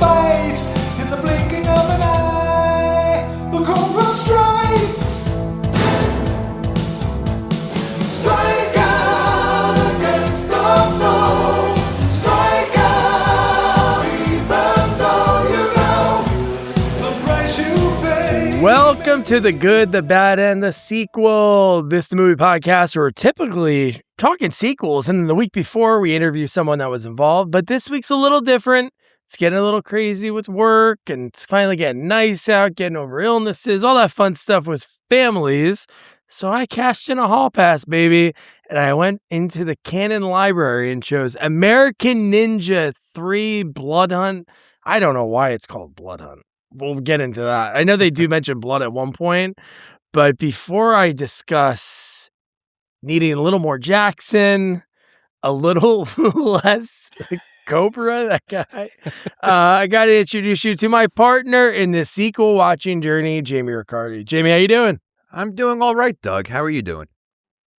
fight in the blinking of an eye. The cobra strikes. Strike out against the foe. Strike out even though you know the price you pay. Welcome to The Good, the Bad, and the Sequel. This is the movie podcast where we're typically talking sequels, and then the week before we interview someone that was involved, but this week's a little different. It's getting a little crazy with work, and it's finally getting nice out, getting over illnesses, all that fun stuff with families. So I cashed in a hall pass, baby, and I went into the Canon library and chose American Ninja 3 Blood Hunt. I don't know why it's called Blood Hunt. We'll get into that. I know they do mention blood at one point, but before I discuss needing a little more Jackson, a little less Cobra, that guy, I got to introduce you to my partner in this sequel watching journey, Jamie Riccardi. Jamie, how you doing? I'm doing all right, Doug. How are you doing?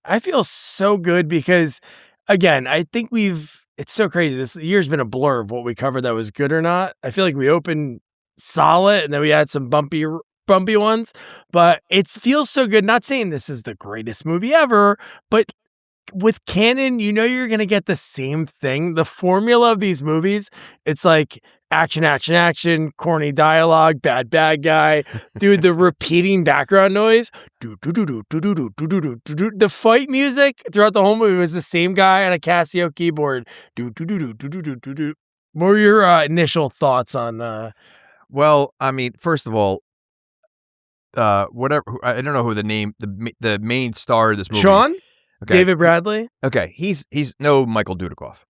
I feel so good because, again, I think it's so crazy. This year's been a blur of what we covered that was good or not. I feel like we opened solid and then we had some bumpy ones, but it feels so good. Not saying this is the greatest movie ever, but with Canon, you know you're going to get the same thing. The formula of these movies, it's like action, corny dialogue, bad guy, dude, the repeating background noise, the fight music throughout the whole movie was the same guy on a Casio keyboard. What were your initial thoughts on Well, I mean, first of all, whatever, I don't know who the main star of this movie. Sean? Okay. David Bradley? Okay, he's no Michael Dudikoff.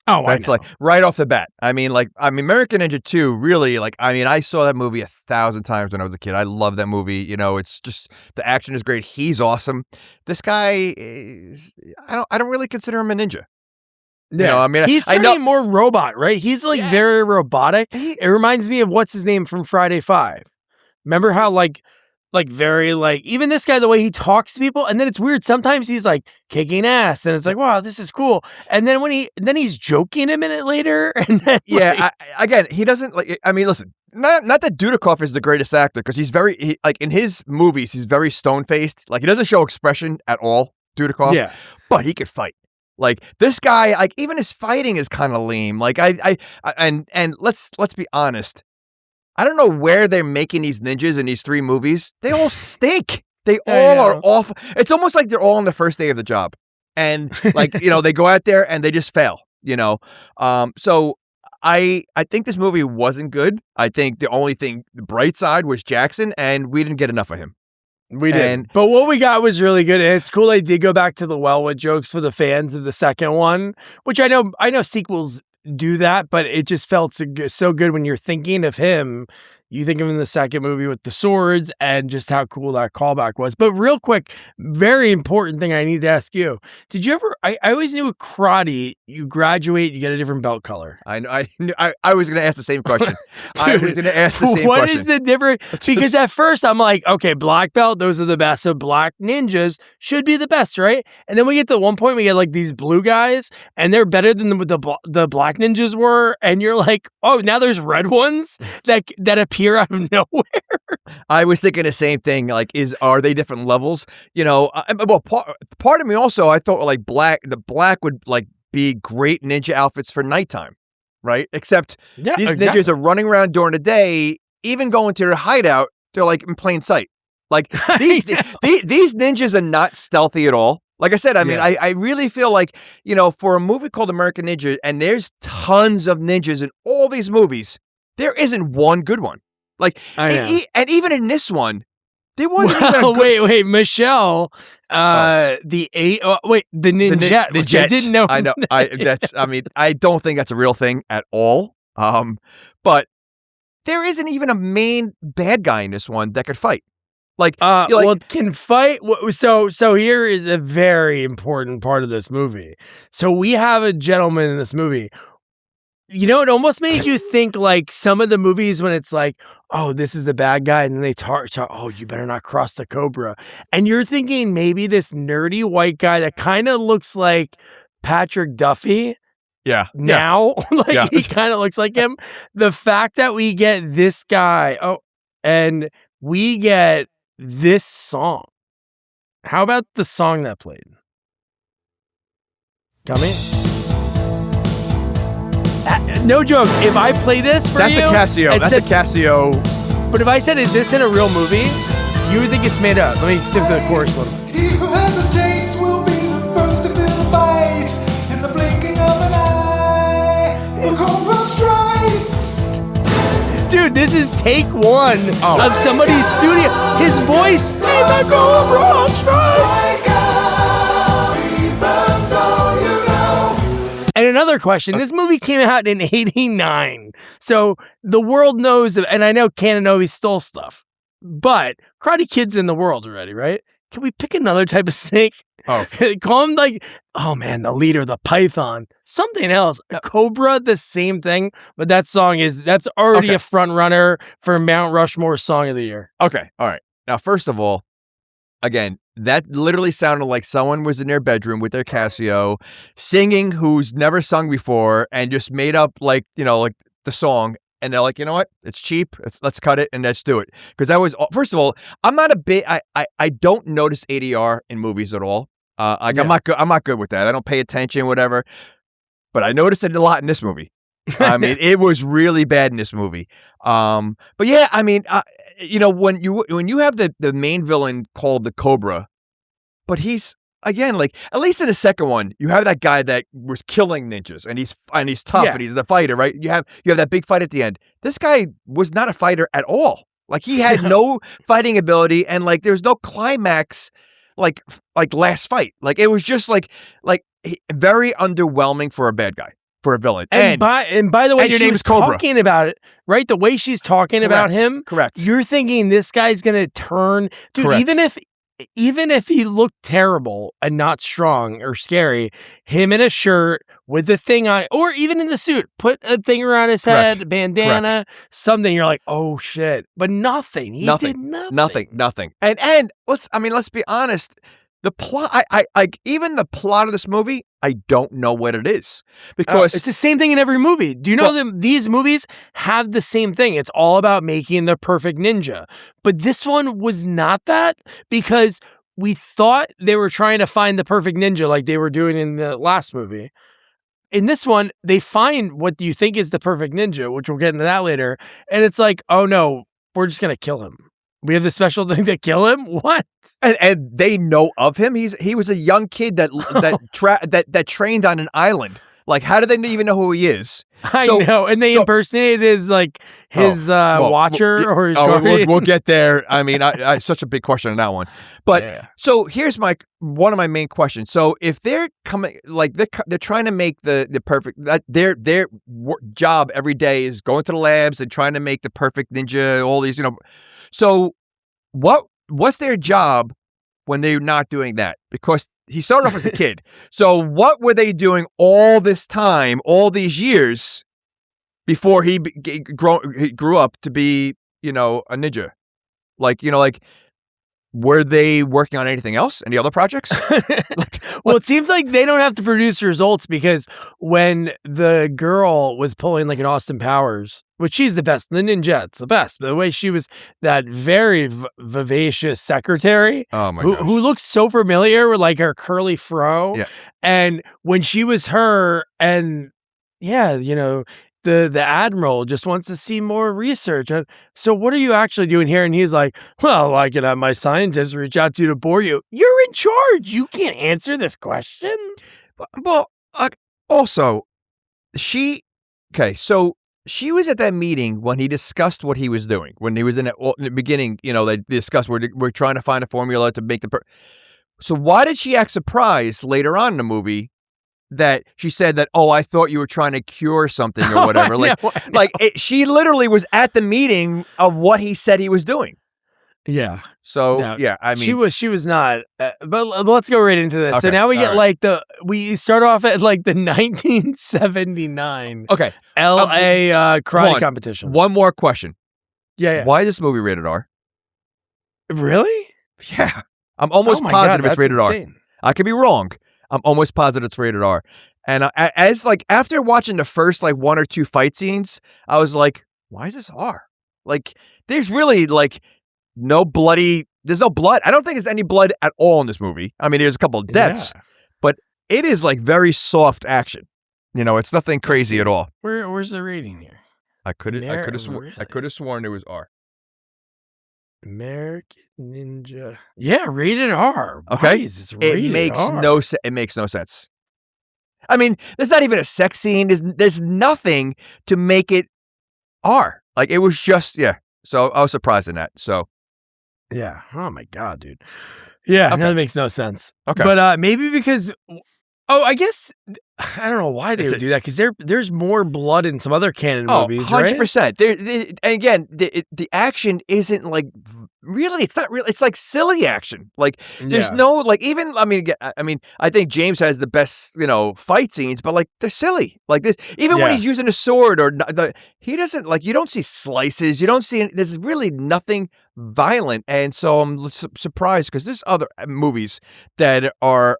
Oh, That's like right off the bat. I mean, American Ninja 2, really, I saw that movie 1,000 times when I was a kid. I love that movie. You know, it's just, the action is great. He's awesome. This guy is, I don't really consider him a ninja. Yeah. You know, I mean, he's I know more robot, right? He's very robotic. It reminds me of what's his name from Friday 5. Remember how very even this guy, the way he talks to people, and then it's weird. Sometimes he's like kicking ass, and it's like, wow, this is cool. And then then he's joking a minute later, and then again, he doesn't I mean, listen, not that Dudikoff is the greatest actor, because he's very in his movies, he's very stone faced. Like, he doesn't show expression at all, Dudikoff. Yeah, but he could fight. Like, this guy, even his fighting is kind of lame. Like, and let's be honest. I don't know where they're making these ninjas in these 3 movies. They all stink. They all are awful. It's almost like they're all on the first day of the job. And they go out there and they just fail, So I think this movie wasn't good. I think the bright side was Jackson, and we didn't get enough of him. We did. But what we got was really good. And it's cool they did go back to the Wellwood jokes for the fans of the second one, which I know sequels do that, but it just felt so good when you're thinking of him. You think of him in the second movie with the swords and just how cool that callback was. But real quick, very important thing I need to ask you. Did you ever, I always knew with karate, you graduate, you get a different belt color. I was going to ask the same question. I was going to ask the same question. What is the difference? Because at first I'm like, okay, black belt, those are the best. So black ninjas should be the best, right? And then we get to one point, we get these blue guys, and they're better than the black ninjas were. And you're like, oh, now there's red ones that appear out of nowhere. I was thinking the same thing. Are they different levels? Part of me also, I thought the black would be great ninja outfits for nighttime, right? Except these ninjas are running around during the day, even going to their hideout. They're in plain sight. These ninjas are not stealthy at all. Like I said, I mean, I really feel for a movie called American Ninja, and there's tons of ninjas in all these movies, there isn't one good one. And even in this one, there wasn't even a good... Wait, Michelle, the ninja. The jet. I didn't know. I know. I don't think that's a real thing at all. But there isn't even a main bad guy in this one that could fight. Can fight. So here is a very important part of this movie. So we have a gentleman in this movie. It almost made you think some of the movies when it's oh, this is the bad guy, and then they talk, oh, you better not cross the Cobra. And you're thinking maybe this nerdy white guy that kind of looks like Patrick Duffy Yeah. now. Like Yeah. he kind of looks like him. The fact that we get this guy, and we get this song. How about the song that played? Coming? No joke. If I play this for That's you, a Casio. That's a Casio. but if I said, "Is this in a real movie?" You would think it's made up. Let me skip to the chorus a little. He who hesitates will be the first to feel the bite. In the blinking of an eye, the cobra strikes. Dude, this is take one of somebody's studio. His voice made the cobra strike. Strike out, even though you know. And another question, this movie came out in 89. So the world knows, and I know Cananovi stole stuff, but Karate Kid's in the world already, right? Can we pick another type of snake? Oh. Call him like, oh man, the leader, the python, something else. Cobra, the same thing, but that's already a front runner for Mount Rushmore Song of the Year. Okay. All right. Now, first of all, again, that literally sounded like someone was in their bedroom with their Casio singing who's never sung before and just made up like the song. And they're like, you know what? It's cheap. Let's cut it and let's do it. Because first of all, I'm not a bit. I don't notice ADR in movies at all. I'm not good with that. I don't pay attention, whatever. But I noticed it a lot in this movie. I mean, it was really bad in this movie. But yeah, I mean, when you have the main villain called the Cobra, but he's. Again, like at least in the second one, you have that guy that was killing ninjas, and he's tough, and he's the fighter, right? You have that big fight at the end. This guy was not a fighter at all. Like he had no fighting ability, and like there's no climax, like last fight. Like it was just like very underwhelming for a bad guy, for a villain. And by the way, your she name was is Cobra. talking about it, right? The way she's talking about him, correct? You're thinking this guy's gonna turn, dude. Correct. Even if he looked terrible and not strong or scary, him in a shirt with the thing on, or even in the suit, put a thing around his head, bandana, something, you're like, oh shit. But nothing. He did nothing. Nothing. And let's be honest. The plot, I even the plot of this movie, I don't know what it is because it's the same thing in every movie. Do you know that these movies have the same thing? It's all about making the perfect ninja. But this one was not that because we thought they were trying to find the perfect ninja like they were doing in the last movie. In this one, they find what you think is the perfect ninja, which we'll get into that later. And it's like, oh no, we're just going to kill him. We have this special thing to kill him? What? And they know of him. He was a young kid that trained on an island. Like, how do they even know who he is? I know. And they impersonated his watcher or his guardian. We'll get there. I mean, I such a big question on that one. But so here's one of my main questions. So if they're coming, like they're trying to make the perfect, their job every day is going to the labs and trying to make the perfect ninja, all these, So what's their job when they're not doing that? Because he started off as a kid. So what were they doing all this time, all these years before he grew up to be, a ninja? Were they working on anything else? Any other projects? Well, it seems like they don't have to produce results because when the girl was pulling like an Austin Powers, which she's the best, the ninjette's the best. The way she was that very vivacious secretary who looks so familiar with like her curly fro. Yeah. And when she was her and the admiral just wants to see more research. And so what are you actually doing here? And he's like, well, I can have my scientists reach out to you to bore you. You're in charge. You can't answer this question. Well, also, so she was at that meeting when he discussed what he was doing. When he was in the beginning, they discussed we're trying to find a formula to make So why did she act surprised later on in the movie that she said that, I thought you were trying to cure something or whatever. She literally was at the meeting of what he said he was doing. Yeah. So, no, I mean. She was not, but let's go right into this. Okay, so now we get we start off at like the 1979 LA karate competition. One more question. Yeah. Why is this movie rated R? Really? Yeah. I'm almost positive it's rated insane. R. I could be wrong. I'm almost positive it's rated R. And as like after watching the first like one or two fight scenes, I was like, why is this R? Like, there's really like there's no blood. I don't think there's any blood at all in this movie. I mean, there's a couple of deaths, but it is like very soft action. You know, it's nothing crazy at all. Where's the rating here? I could have sworn it was R. American Ninja. Yeah, rated R. Okay. Why is this rated It makes R? it makes no sense. I mean, there's not even a sex scene. There's nothing to make it R. Like, it was just, yeah. So I was surprised in that. So yeah. Oh my God, dude. Yeah, Okay. no, that makes no sense. Okay. But maybe because I guess I don't know why they would do that, because there's more blood in some other canon movies, 100%. And again, the action isn't like really. It's not really. It's like silly action. Like there's no like even. I mean, I think James has the best fight scenes, but like they're silly. Like this, even when he's using a sword he doesn't like. You don't see slices. You don't see. There's really nothing violent, and so I'm surprised because there's other movies that are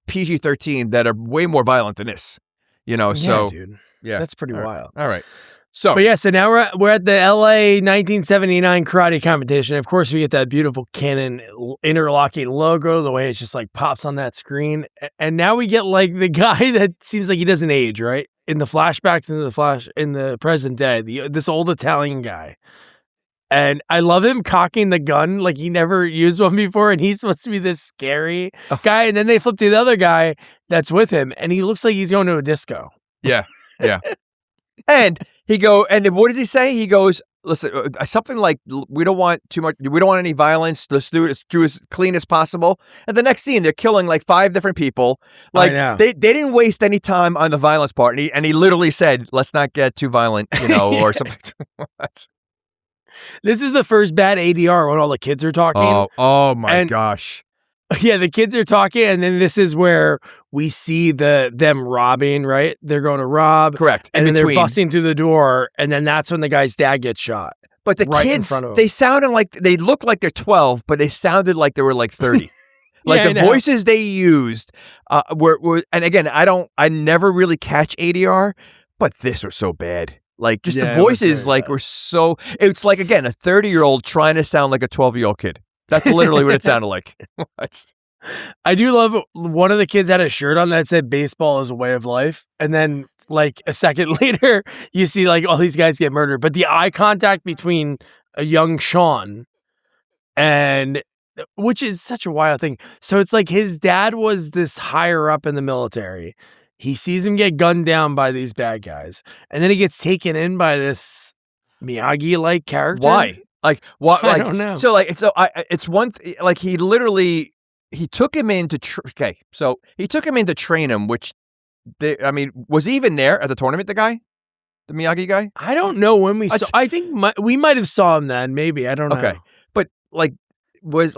PG-13 that are way more violent than this, so dude. Yeah, That's pretty wild. All right. So, But yeah, so now we're at the LA 1979 karate competition. Of course, we get that beautiful Canon interlocking logo, the way it just like pops on that screen. And now we get like the guy that seems like he doesn't age, right? In the flashbacks in the present day, this old Italian guy. And I love him cocking the gun like he never used one before, and he's supposed to be this scary guy. And then they flip to the other guy that's with him, and he looks like he's going to a disco. Yeah. And what does he say? He goes, listen, something like, we don't want too much, we don't want any violence. Let's do it as clean as possible. And the next scene, they're killing like 5 different people. Like they didn't waste any time on the violence part. And he literally said, let's not get too violent, or something. This is the first bad ADR when all the kids are talking. Oh my gosh. Yeah, the kids are talking, and then this is where we see them robbing, right? They're going to rob. Correct. And then they're busting through the door, and then that's when the guy's dad gets shot. But the kids, they sounded like, they looked like they're 12, but they sounded like they were like 30. Like the voices they used were, and again, I never really catch ADR, but this was so bad. Like just the voices were so, it's like, again, a 30-year-old trying to sound like a 12-year-old kid. That's literally what it sounded like. I do love one of the kids had a shirt on that said baseball is a way of life. And then like a second later, you see like all these guys get murdered. But the eye contact between a young Sean which is such a wild thing. So it's like his dad was this higher up in the military. He sees him get gunned down by these bad guys. And then he gets taken in by this Miyagi-like character. Why? Like what? I don't know. So like it's one like he took him in to he took him in to train him. Which was he even there at the tournament? The Miyagi guy. I don't know when we saw. I think we might have saw him then. Maybe I don't know. Okay, but like was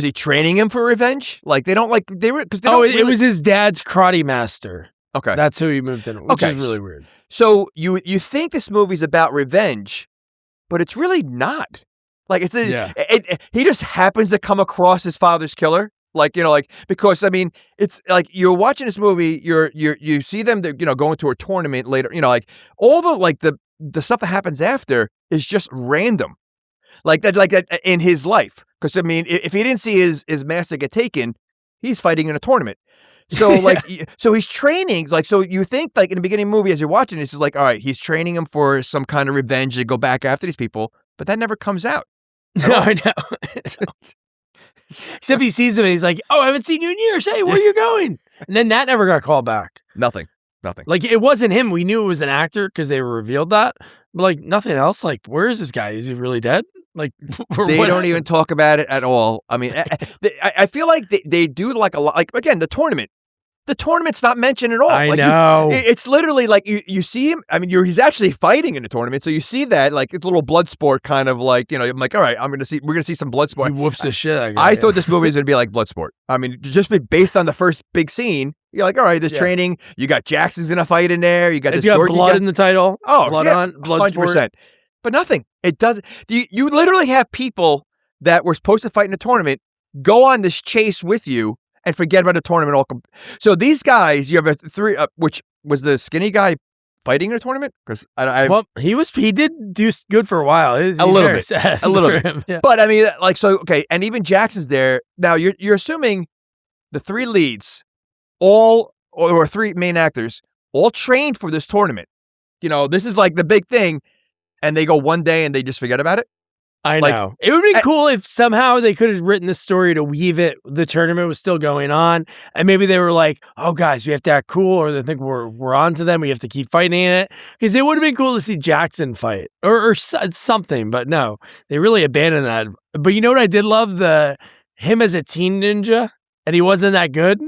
he training him for revenge? Like they don't like they were because it was his dad's karate master. Okay, that's who he moved in. Which is really weird. So you think this movie's about revenge, but it's really not. Like he just happens to come across his father's killer. Like because it's like you're watching this movie, you see them going to a tournament later. Like all the stuff that happens after is just random. Like that in his life. Because if he didn't see his master get taken, he's fighting in a tournament. So so he's training. Like so you think like in the beginning of the movie as you're watching this is like, all right, he's training him for some kind of revenge to go back after these people, but that never comes out. No, I know. Except he sees him and he's like, "Oh, I haven't seen you in years. Hey, where are you going?" And then that never got called back. Nothing. Like it wasn't him. We knew it was an actor because they revealed that. But like nothing else. Like, where is this guy? Is he really dead? Like they don't even talk about it at all. I mean, I feel like they do like a lot. Like again, the tournament. The tournament's not mentioned at all. I know. It's literally like you see him. I mean, he's actually fighting in the tournament, so you see that like it's a little blood sport kind of like I'm like, all right, we're gonna see some blood sport. He whoops the shit out of I thought this movie was gonna be like blood sport. I mean, just based on the first big scene, you're like, all right, this training. You got Jackson's gonna fight in there. You got this got blood in the title. Oh, blood 100%. Sport. But nothing. It doesn't. You literally have people that were supposed to fight in a tournament go on this chase with you. and forget about the tournament. So these guys, you have a three, which was the skinny guy fighting in a tournament? Because well, he did do good for a while. A little bit. Him, yeah. But I mean, like, so okay, and even Jackson's there now. You're assuming the three leads, or three main actors, all trained for this tournament. You know, this is like the big thing, and they go one day and they just forget about it. I know. It would be cool if somehow they could have written this story to weave it. The tournament was still going on, and maybe they were like, "Oh, guys, we have to act cool," or they think we're on to them. We have to keep fighting it, because it would have been cool to see Jackson fight or something. But no, they really abandoned that. But you know what I did love? Him as a teen ninja, and he wasn't that good.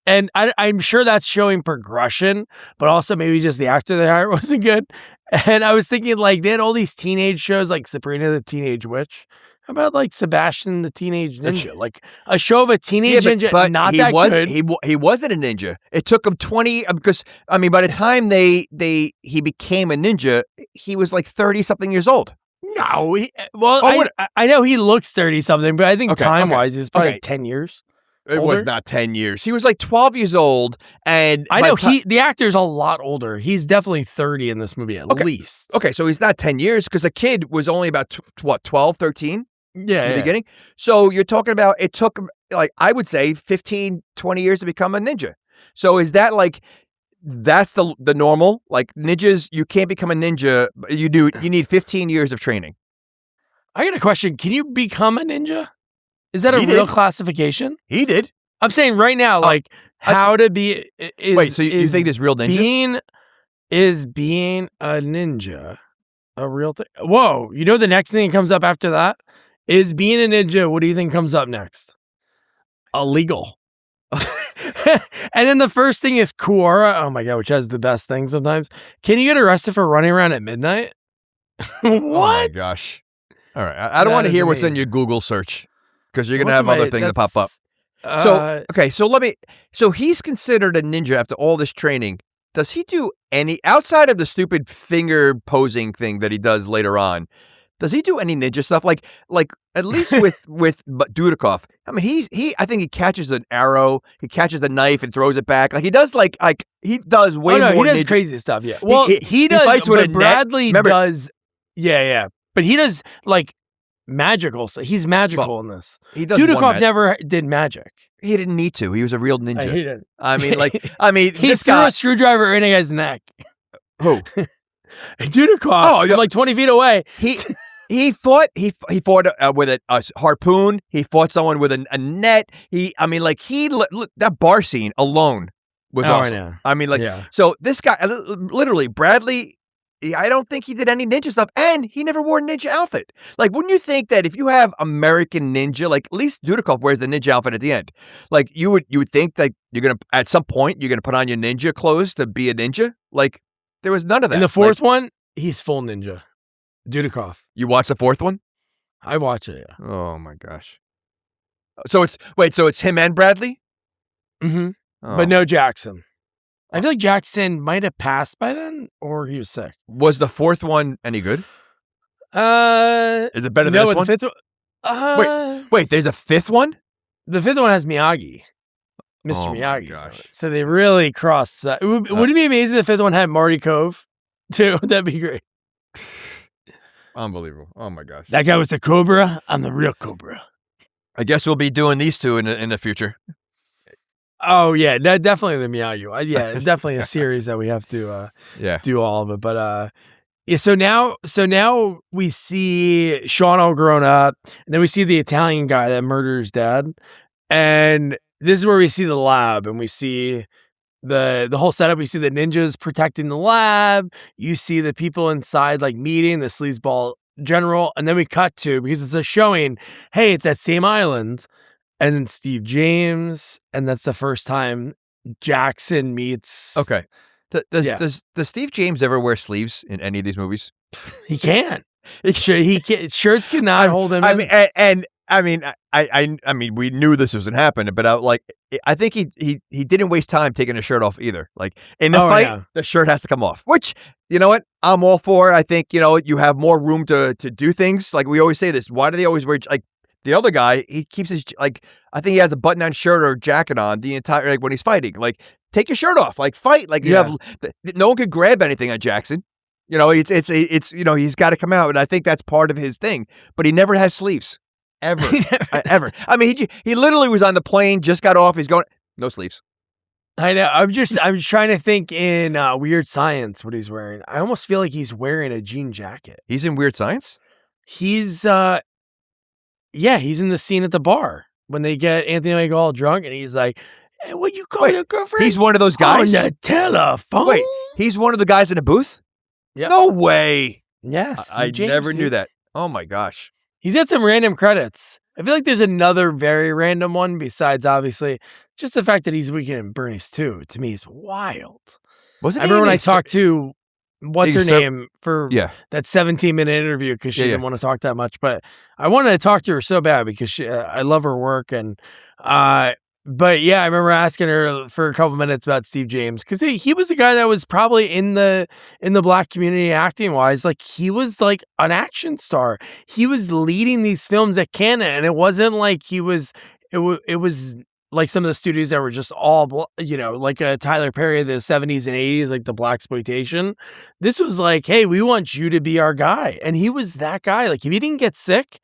And I'm sure that's showing progression, but also maybe just the actor they hired wasn't good. And I was thinking, like, they had all these teenage shows like Sabrina the Teenage Witch. How about like Sebastian the Teenage Ninja? Like a show of a teenage ninja, but not that good. He wasn't a ninja. It took him 20 because I mean, by the time he became a ninja, he was like 30-something years old. No, I know he looks 30-something, but I think time-wise, it's probably 10 years. It was not 10 years. He was like 12 years old, and I know the actor's a lot older. He's definitely 30 in this movie at least. Okay, so he's not 10 years because the kid was only about 12, 13 in the beginning. So you're talking about it took like I would say 15, 20 years to become a ninja. So is that like that's the normal? Like ninjas, you can't become a ninja. You need 15 years of training. I got a question. Can you become a ninja? Is that a real classification? He did. I'm saying right now, like how to be. Wait, so you think there's real ninjas? Being a ninja a real thing? Whoa! You know the next thing that comes up after that is being a ninja. What do you think comes up next? Illegal. And then the first thing is Kuara. Oh my god, which has the best thing sometimes. Can you get arrested for running around at midnight? What? Oh my gosh! All right, I don't want to hear what's in your Google search. Because you're going to have other things that pop up. So he's considered a ninja after all this training. Does he do any, outside of the stupid finger posing thing that he does later on, does he do any ninja stuff? Like at least with Dudikoff. I mean, I think he catches an arrow, he catches a knife and throws it back. Like he does he does way more. He does ninja. Crazy stuff, yeah. Well, he does, fights with a Bradley net. does, yeah. But he does like magical. So he's magical in this. He does. Dudikoff never did magic. He didn't need to. He was a real ninja. He didn't. I mean, he this threw guy, a screwdriver in a guy's neck. Who? Dudikoff. From like 20 feet away. He fought with a harpoon. He fought someone with a net. That bar scene alone was awesome. I mean, so this guy, literally, Bradley. I don't think he did any ninja stuff, and he never wore a ninja outfit. Like, wouldn't you think that if you have American Ninja, like at least Dudikoff wears the ninja outfit at the end, like you would think that you're gonna at some point you're gonna put on your ninja clothes to be a ninja? Like, there was none of that. In the fourth one, he's full ninja. Dudikoff. You watch the fourth one? I watch it. Yeah. Oh my gosh. So it's him and Bradley? Mm-hmm. Oh. But no Jackson. I feel like Jackson might have passed by then, or he was sick. Was the fourth one any good? Is it better than this one? The fifth one. Wait. There's a fifth one. The fifth one has Miyagi, Mr. Miyagi. Gosh. So they really crossed. Would it be amazing if the fifth one had Marty Cove too? That'd be great. Unbelievable! Oh my gosh. That guy was the Cobra. I'm the real Cobra. I guess we'll be doing these two in the future. Oh yeah, definitely the Miyagi. Yeah, definitely a series that we have to do all of it. But so now we see Sean all grown up, and then we see the Italian guy that murdered his dad, and this is where we see the lab, and we see the whole setup. We see the ninjas protecting the lab. You see the people inside like meeting the sleazeball general, and then we cut to, because it's a showing, hey, it's that same island. And then Steve James, and that's the first time Jackson meets. Okay, does Steve James ever wear sleeves in any of these movies? He can't. Shirts cannot hold him. I mean, we knew this wasn't happening, but I think he didn't waste time taking a shirt off either. Like in the fight, the shirt has to come off. Which, you know what, I'm all for. I think you have more room to do things. Like we always say this. Why do they always wear The other guy, he keeps his like. I think he has a button-down shirt or jacket on the entire like when he's fighting. Like, take your shirt off. Like, fight. Like, you have no one could grab anything on Jackson. You know, it's you know, he's got to come out, and I think that's part of his thing. But he never has sleeves, ever, ever. I mean, he literally was on the plane, just got off. He's going no sleeves. I know. I'm trying to think in Weird Science what he's wearing. I almost feel like he's wearing a jean jacket. He's in Weird Science? He's he's in the scene at the bar when they get Anthony Michael all drunk, and he's like, "Hey, what you call your girlfriend?" He's one of those guys on the telephone. Wait, he's one of the guys in the booth? Yeah. No way. Yes. I never knew that. Oh my gosh. He's got some random credits. I feel like there's another very random one besides obviously just the fact that he's Weekend at Bernie's too. To me, is wild. Wasn't I remember when I talked to what's her name for that 17-minute interview because she didn't want to talk that much, but I wanted to talk to her so bad because I love her work and but yeah, I remember asking her for a couple minutes about Steve James because he was a guy that was probably in the Black community acting wise, like he was like an action star. He was leading these films at Canada, and it wasn't like he was. It was like some of the studios that were just all, you know, like a Tyler Perry of the 70s and 80s, like the blaxploitation. This was like, hey, we want you to be our guy, and he was that guy. Like if he didn't get sick.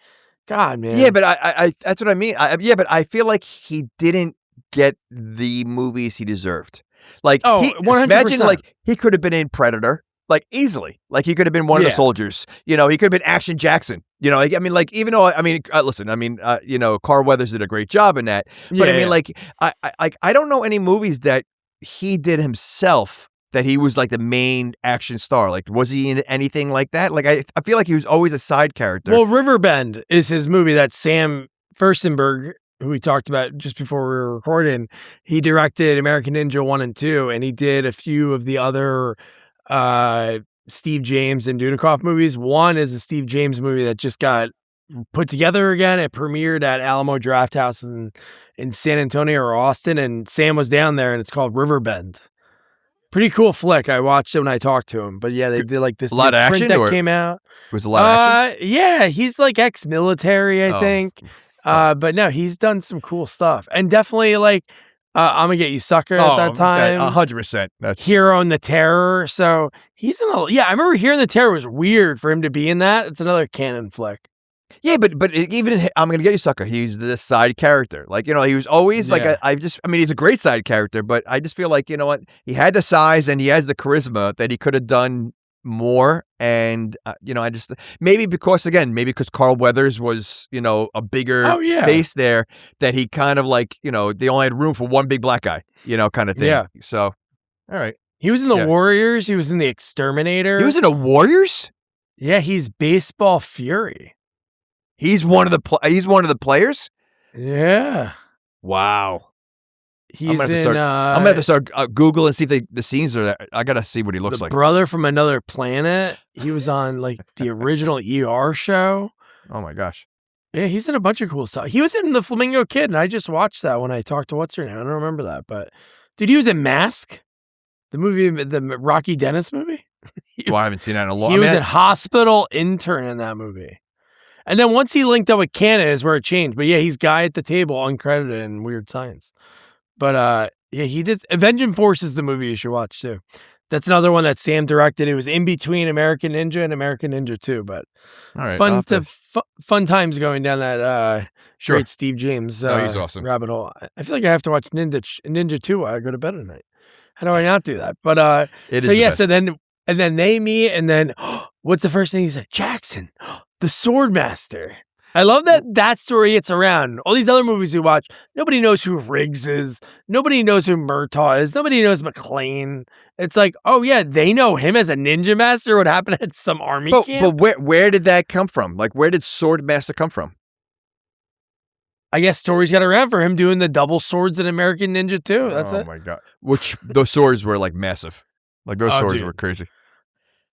God, man. Yeah, but I that's what I mean. But I feel like he didn't get the movies he deserved. Like, 100%. Imagine, like, he could have been in Predator, like, easily. Like, he could have been one of the soldiers. You know, he could have been Action Jackson. You know, like, I mean, like, even though, I mean, listen, I mean, you know, Carl Weathers did a great job in that. But I mean, like, I don't know any movies that he did himself that he was like the main action star. Like, was he in anything like that? Like, I feel like he was always a side character. Well, Riverbend is his movie that Sam Furstenberg, who we talked about just before we were recording, he directed American Ninja 1 and 2, and he did a few of the other Steve James and Dudikoff movies. One is a Steve James movie that just got put together again. It premiered at Alamo Drafthouse in San Antonio or Austin, and Sam was down there, and it's called Riverbend. Pretty cool flick. I watched it when I talked to him. But yeah, they did like this a lot of action that came out. Was a lot of action? Yeah, he's like ex-military, I think. But no, he's done some cool stuff. And definitely like I'm Gonna Get You Sucker at that time. 100%. Hero and the Terror. So he's in a I remember Hero and the Terror was weird for him to be in that. It's another canon flick. Yeah, but even I'm Gonna Get You Sucker, he's the side character. Like, you know, he was always like, I mean, he's a great side character, but I just feel like, you know what, he had the size and he has the charisma that he could have done more. And, you know, I just, maybe because Carl Weathers was, you know, a bigger face there, that he kind of like, you know, they only had room for one big black guy, you know, kind of thing. Yeah. So, all right. He was in the Warriors. He was in the Exterminator. He was in the Warriors? Yeah, he's Baseball Fury. He's one of the players? Yeah. Wow. I'm gonna have to start Google and see if the scenes are there. I gotta see what he looks like. Brother from Another Planet. He was on like the original ER show. Oh my gosh. Yeah, he's in a bunch of cool stuff. He was in The Flamingo Kid, and I just watched that when I talked to what's her name. I don't remember that, but dude, he was in Mask, the movie, the Rocky Dennis movie. I haven't seen that in a long time. He was in Hospital Intern in that movie. And then once he linked up with Canada is where it changed. But yeah, he's guy at the table, uncredited in Weird Science. But yeah, he did. Avenging Force is the movie you should watch too. That's another one that Sam directed. It was in between American Ninja and American Ninja 2. But all right, fun times going down that great Steve James he's awesome. rabbit hole. I feel like I have to watch Ninja 2 while I go to bed at night. How do I not do that? But so then they meet, and then what's the first thing he said? Jackson, the Swordmaster. I love that story gets around. All these other movies we watch, nobody knows who Riggs is. Nobody knows who Murtaugh is. Nobody knows McClane. It's like, oh yeah, they know him as a ninja master. What happened at some army camp? But where did that come from? Like, where did Swordmaster come from? I guess stories got around for him doing the double swords in American Ninja 2. That's it. Oh my God. Which those swords were like massive. Like those swords were crazy.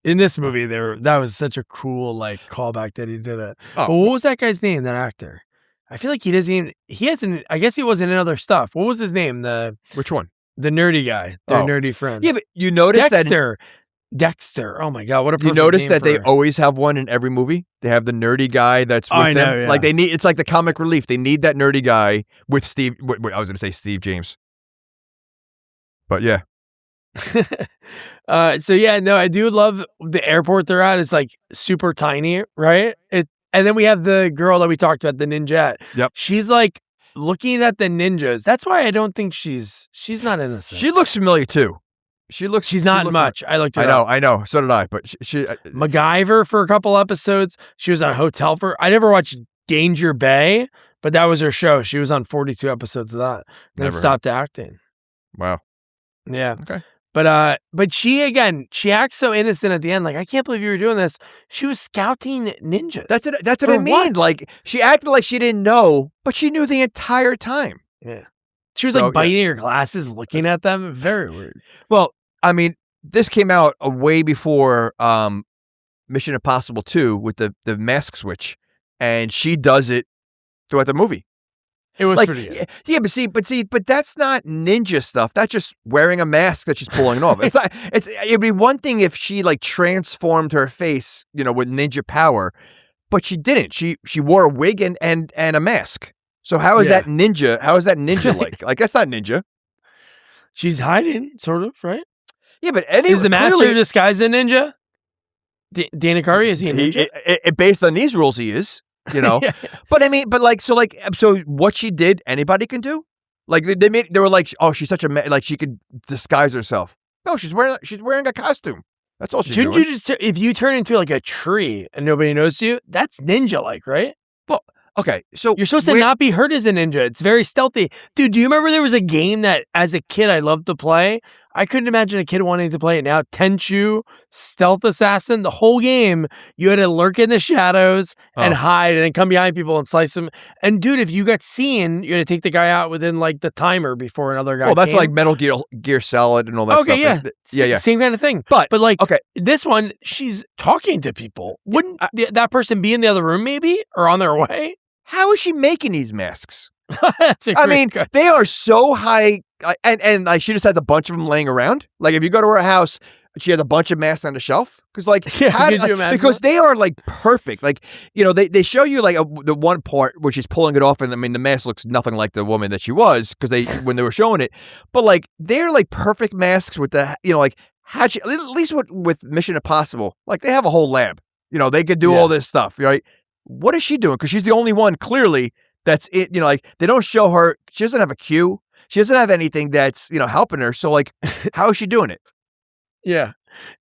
In this movie, that was such a cool like callback that he did it. Oh. But what was that guy's name? That actor? I feel like he hasn't. I guess he wasn't in other stuff. What was his name? Which one? The nerdy guy. Their nerdy friend. Yeah, but you noticed Dexter. Dexter. Oh my God, what a You perfect notice name that they for- always have one in every movie? They have the nerdy guy that's with I them. know, yeah. Like it's like the comic relief. They need that nerdy guy with Steve. I was going to say Steve James. But yeah. So yeah, no, I do love the airport they're at. It's like super tiny, right? And then we have the girl that we talked about, the ninja. Yep. She's like looking at the ninjas. That's why I don't think she's not innocent. She looks familiar too. She's not much. I looked it up. I know. So did I. But she MacGyver for a couple episodes. She was on Hotel for. I never watched Danger Bay, but that was her show. She was on 42 episodes of that. Then Never stopped acting. Wow. Yeah. Okay. But she acts so innocent at the end. Like, I can't believe you were doing this. She was scouting ninjas. That's what For I mean. what? Like she acted like she didn't know, but she knew the entire time. Yeah. She was So, like biting her glasses, looking at them. Very weird. Well, I mean, this came out way before Mission Impossible 2 with the mask switch, and she does it throughout the movie. It was Like, pretty good. yeah, but that's not ninja stuff. That's just wearing a mask that she's pulling it off. It's not. It'd be one thing if she like transformed her face, with ninja power, but she didn't. She wore a wig and a mask. So how is that ninja? How is that ninja like? Like that's not ninja. She's hiding, sort of, right? Yeah, but anyway, Is the master disguised a ninja? Dana Curry, is he a ninja? Based on these rules, he is. Yeah. But I mean, so what she did, anybody can do. Like they were like, oh, she's such like she could disguise herself. No, she's wearing a costume. That's all she's Shouldn't doing. you just, if you turn into like a tree and nobody knows you, that's ninja-like, right? Well, okay, so You're supposed to not be hurt as a ninja. It's very stealthy. Dude, do you remember there was a game that as a kid I loved to play? I couldn't imagine a kid wanting to play it now. Tenchu, Stealth Assassin, the whole game, you had to lurk in the shadows and hide and then come behind people and slice them. And dude, if you got seen, you had to take the guy out within like the timer before another guy that's came. like Metal Gear Solid and all that stuff. Okay, yeah. Yeah. Same kind of thing. But like, this one, she's talking to people. Wouldn't that person be in the other room maybe? Or on their way? How is she making these masks? That's a great question. They are so high, and like she just has a bunch of them laying around. Like if you go to her house, she has a bunch of masks on the shelf. Because like, could you imagine because that? they are like perfect. Like they show you like the one part where she's pulling it off, and I mean the mask looks nothing like the woman that she was because when they were showing it. But like they're like perfect masks with the like how she, at least with Mission Impossible, like they have a whole lab. They could do all this stuff, right? What is she doing? Because she's the only one clearly. That's it, like they don't show her. She doesn't have a cue. She doesn't have anything that's helping her. So like, how is she doing it? Yeah,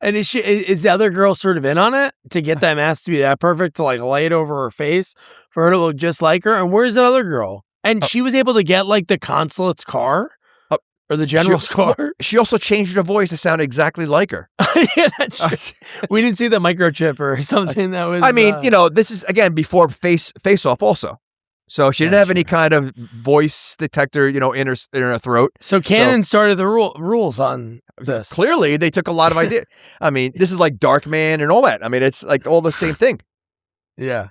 and is the other girl sort of in on it to get that mask to be that perfect to like lay it over her face for her to look just like her? And where's that other girl? And she was able to get like the consulate's car or the general's car. She also changed her voice to sound exactly like her. Yeah, that's true. We didn't see the microchip or something that was. I mean, this is again before Face Off also. So she didn't have any kind of voice detector, in her throat. So Canon started the rules on this. Clearly, they took a lot of ideas. I mean, this is like Darkman and all that. I mean, it's like all the same thing. Yeah.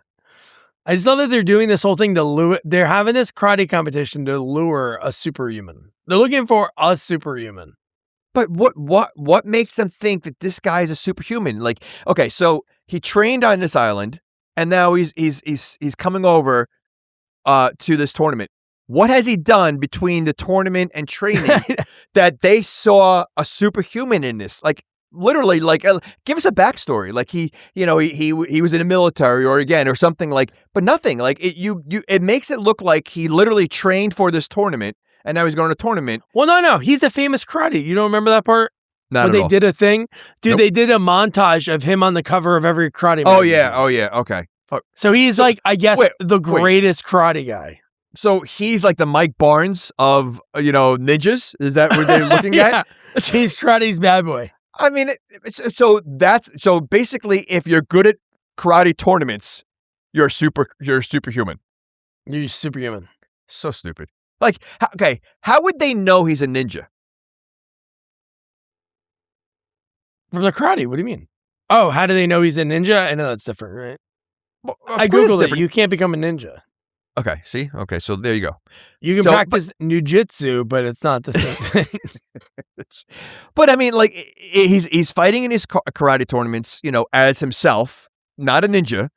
I just love that they're doing this whole thing to lure. They're having this karate competition to lure a superhuman. They're looking for a superhuman. But what makes them think that this guy is a superhuman? Like, okay, so he trained on this island, and now he's coming over to this tournament. What has he done between the tournament and training that they saw a superhuman in this? Like literally, like give us a backstory. Like he was in the military or something like, but nothing. Like it makes it look like he literally trained for this tournament and now he's going to a tournament. Well, no, he's a famous karate. You don't remember that part? Not when at they all. did a thing, dude. Nope. They did a montage of him on the cover of every karate. Oh magazine. yeah, okay. So he's like, I guess, the greatest karate guy. So he's like the Mike Barnes of ninjas. Is that what they're looking at? He's karate's bad boy. I mean, so basically, if you're good at karate tournaments, you're superhuman. You're superhuman. So stupid. Like, how would they know he's a ninja? From the karate, what do you mean? Oh, how do they know he's a ninja? I know that's different, right? Well, I Googled it. You can't become a ninja. Okay, see? Okay, so there you go. You can So, practice nujitsu, but it's not the same thing. But I mean, like, he's fighting in his karate tournaments, as himself, not a ninja,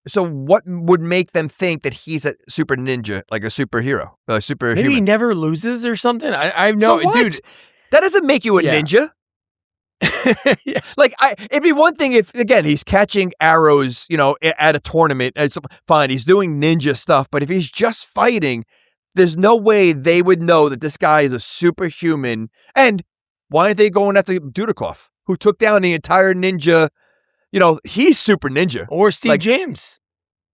So what would make them think that he's a super ninja, like a superhero, a superhuman? Maybe he never loses or something. I know, So what? dude. That doesn't make you a Yeah. ninja. Yeah. Like, it'd be one thing if, again, he's catching arrows, at a tournament. It's fine. He's doing ninja stuff. But if he's just fighting, there's no way they would know that this guy is a superhuman. And why aren't they going after Dudikoff, who took down the entire ninja? He's super ninja. Or Steve James.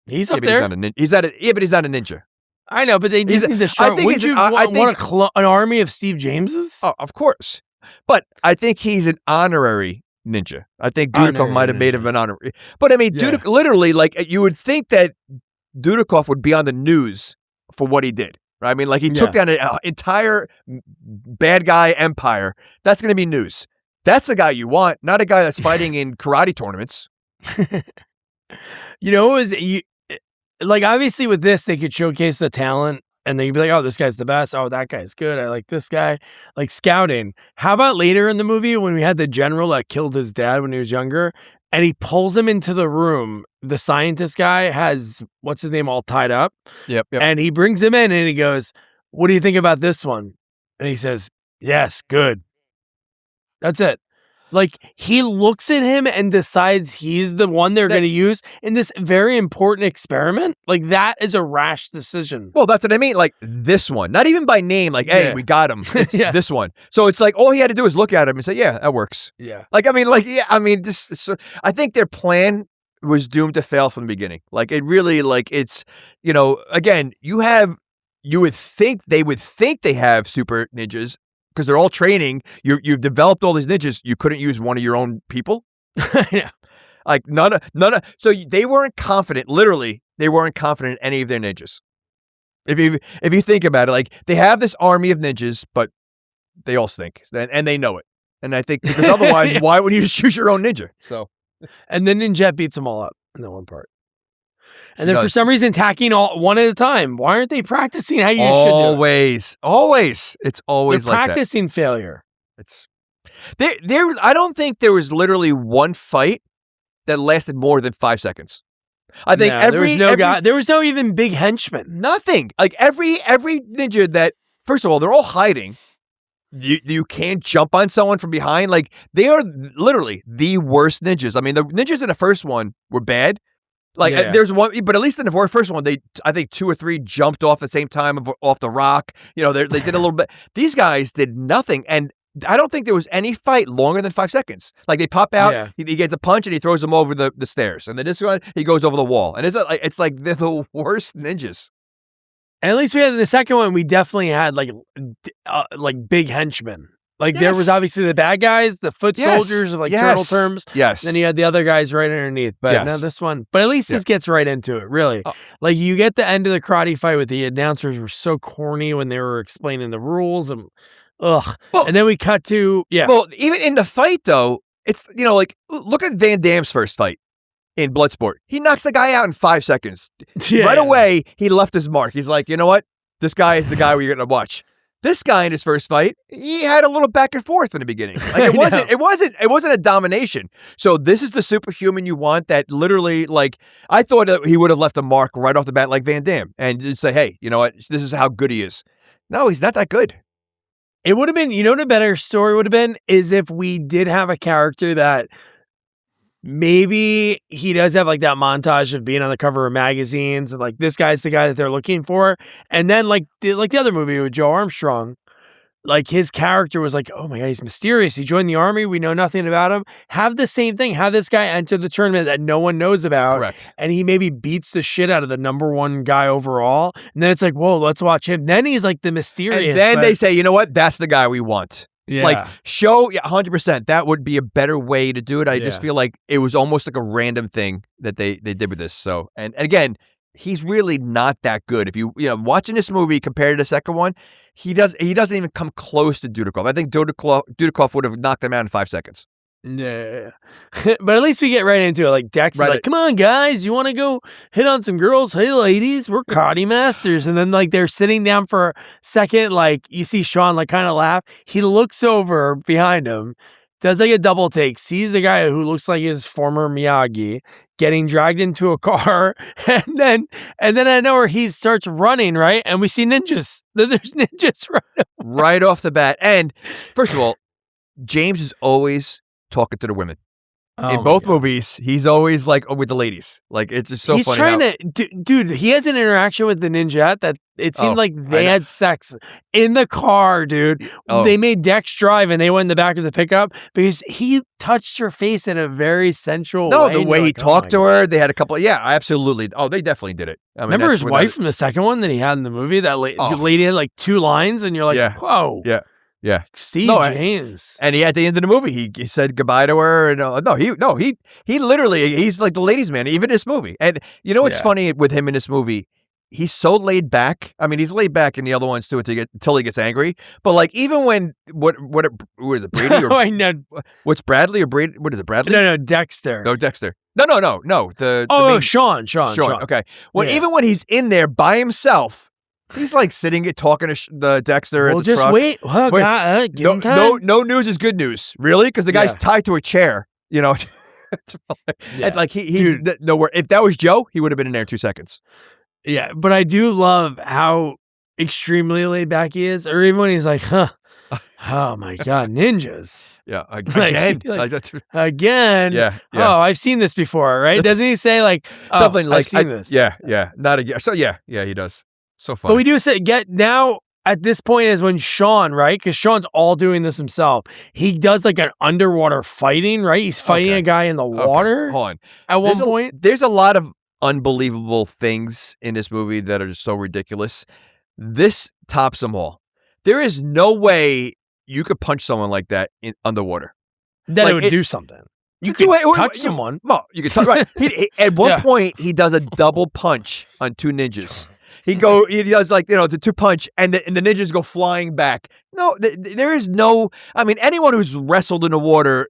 He's up there. He's not a ninja. I know, but they just need to show. Would you want an army of Steve Jameses? Oh, of course. But I think he's an honorary ninja. I think Dudikoff might have made him an honorary. But I mean, Dudikoff, literally, like, you would think that Dudikoff would be on the news for what he did. Right? I mean, like, he took down an entire bad guy empire. That's going to be news. That's the guy you want, not a guy that's fighting in karate tournaments. Like, obviously with this, they could showcase the talent and they'd be like, oh, this guy's the best. Oh, that guy's good. I like this guy. Like, scouting. How about later in the movie when we had the general that killed his dad when he was younger and he pulls him into the room? The scientist guy has, what's his name, all tied up. Yep. And he brings him in and he goes, what do you think about this one? And he says, yes, good. That's it. Like, he looks at him and decides he's the one they're going to use in this very important experiment. Like, that is a rash decision. Well, that's what I mean. Like, this one, not even by name. Like, hey, we got him. It's this one. So it's like, all he had to do is look at him and say, yeah, that works. Yeah. Like, I mean, this. I think their plan was doomed to fail from the beginning. Like, it really, like, it's, again, you would think they have super ninjas. Because they're all training. You've developed all these ninjas. You couldn't use one of your own people. Yeah. Like, none of. So they weren't confident. Literally, they weren't confident in any of their ninjas. If you think about it, like, they have this army of ninjas, but they all stink, and they know it. And I think because otherwise, why would you just choose your own ninja? So, and then Ninjette beats them all up in that one part. And then for some reason, attacking all one at a time. Why aren't they practicing how you should do it? Always. It's always They're like practicing failure. It's there. I don't think there was literally one fight that lasted more than 5 seconds. I think there was no even big henchman. Nothing. Like, every ninja that, first of all, they're all hiding. You can't jump on someone from behind. Like, they are literally the worst ninjas. I mean, the ninjas in the first one were bad. Like, there's one, but at least in the first one, I think 2 or 3 jumped off the same time off the rock. They did a little bit. These guys did nothing, and I don't think there was any fight longer than 5 seconds. Like, they pop out, he gets a punch, and he throws them over the stairs, and then this one he goes over the wall, and it's like they're the worst ninjas. And at least we had in the second one, we definitely had like big henchmen. Like, there was obviously the bad guys, the foot soldiers of turtle terms. Yes. Then you had the other guys right underneath. But now this one. But at least this gets right into it, really. Oh. Like, you get the end of the karate fight with the announcers were so corny when they were explaining the rules. And and then we cut to, Well, even in the fight, though, it's, like, look at Van Damme's first fight in Bloodsport. He knocks the guy out in 5 seconds. Right away, he left his mark. He's like, you know what? This guy is the guy we're going to watch. This guy in his first fight, he had a little back and forth in the beginning. Like, it wasn't a domination. So this is the superhuman you want that literally, like, I thought that he would have left a mark right off the bat like Van Damme and just say, hey, you know what? This is how good he is. No, he's not that good. It would have been, what a better story would have been is if we did have a character that maybe he does have like that montage of being on the cover of magazines and like this guy's the guy that they're looking for. And then like the other movie with Joe Armstrong, like his character was like, oh my God, he's mysterious. He joined the army. We know nothing about him. Have the same thing. Have this guy enter the tournament that no one knows about. Correct. And he maybe beats the shit out of the number 1 guy overall. And then it's like, whoa, let's watch him. Then he's like the mysterious. And then they say, you know what? That's the guy we want. Yeah. Like, show 100%. That would be a better way to do it. I just feel like it was almost like a random thing that they did with this. So, and again, he's really not that good. If you watching this movie compared to the second one, he doesn't even come close to Dudikoff. I think Dudikoff would have knocked him out in 5 seconds. Yeah. But at least we get right into it. Like Dex is Right. like, come on, guys, you want to go hit on some girls? Hey, ladies, we're Cardi Masters. And then like they're sitting down for a second. Like you see Sean like kind of laugh. He looks over behind him, does like a double take, sees the guy who looks like his former Miyagi getting dragged into a car. And then I know where he starts running, right? And we see ninjas. Then there's ninjas Right off the bat. And first of all, James is always talking to the women. In both movies, he's always like with the ladies. Like it's just so he's funny. Trying to, dude. He has an interaction with the ninja that it seemed like they had sex in the car, dude. They made Dex drive and they went in the back of the pickup because he touched her face in a very sensual way. No, the way he talked to her, they had a couple. Yeah, absolutely. Oh, they definitely did it. I mean, remember his wife from the second one that he had in the movie? That lady had like 2 lines, and you're like, whoa, yeah. Steve James. And at the end of the movie, he said goodbye to her. And he literally, he's like the ladies' man, even in this movie. And you know what's funny with him in this movie? He's so laid back. I mean, he's laid back in the other ones too until he gets angry. But like even when what is it, Brady or I know. What's Bradley or Brady? What is it, Bradley? No, Dexter. No, Dexter. No. Sean. Okay. Well, even when he's in there by himself. He's like talking to the Dexter at the just truck. wait. Well, God, give him time. No news is good news. Really? Because the guy's tied to a chair, you know. And like nowhere. If that was Joe, he would have been in there in 2 seconds. Yeah, but I do love how extremely laid back he is. Or even when he's like, oh my God, ninjas. Yeah, again. Again. Yeah. Oh, I've seen this before, right? Doesn't he say like, something like, I've seen this? Yeah. Not again. So yeah, he does. So funny. But we do get now at this point is when Sean, right? Because Sean's all doing this himself. He does like an underwater fighting, right? He's fighting a guy in the water. Hold on. At one point. There's a lot of unbelievable things in this movie that are just so ridiculous. This tops them all. There is no way you could punch someone like that underwater. That it would do something. You could touch someone. Well, you could touch. Right. At one point, he does a double punch on 2 ninjas. He does like, the 2 punch and the ninjas go flying back. No, there is no, I mean, anyone who's wrestled in the water,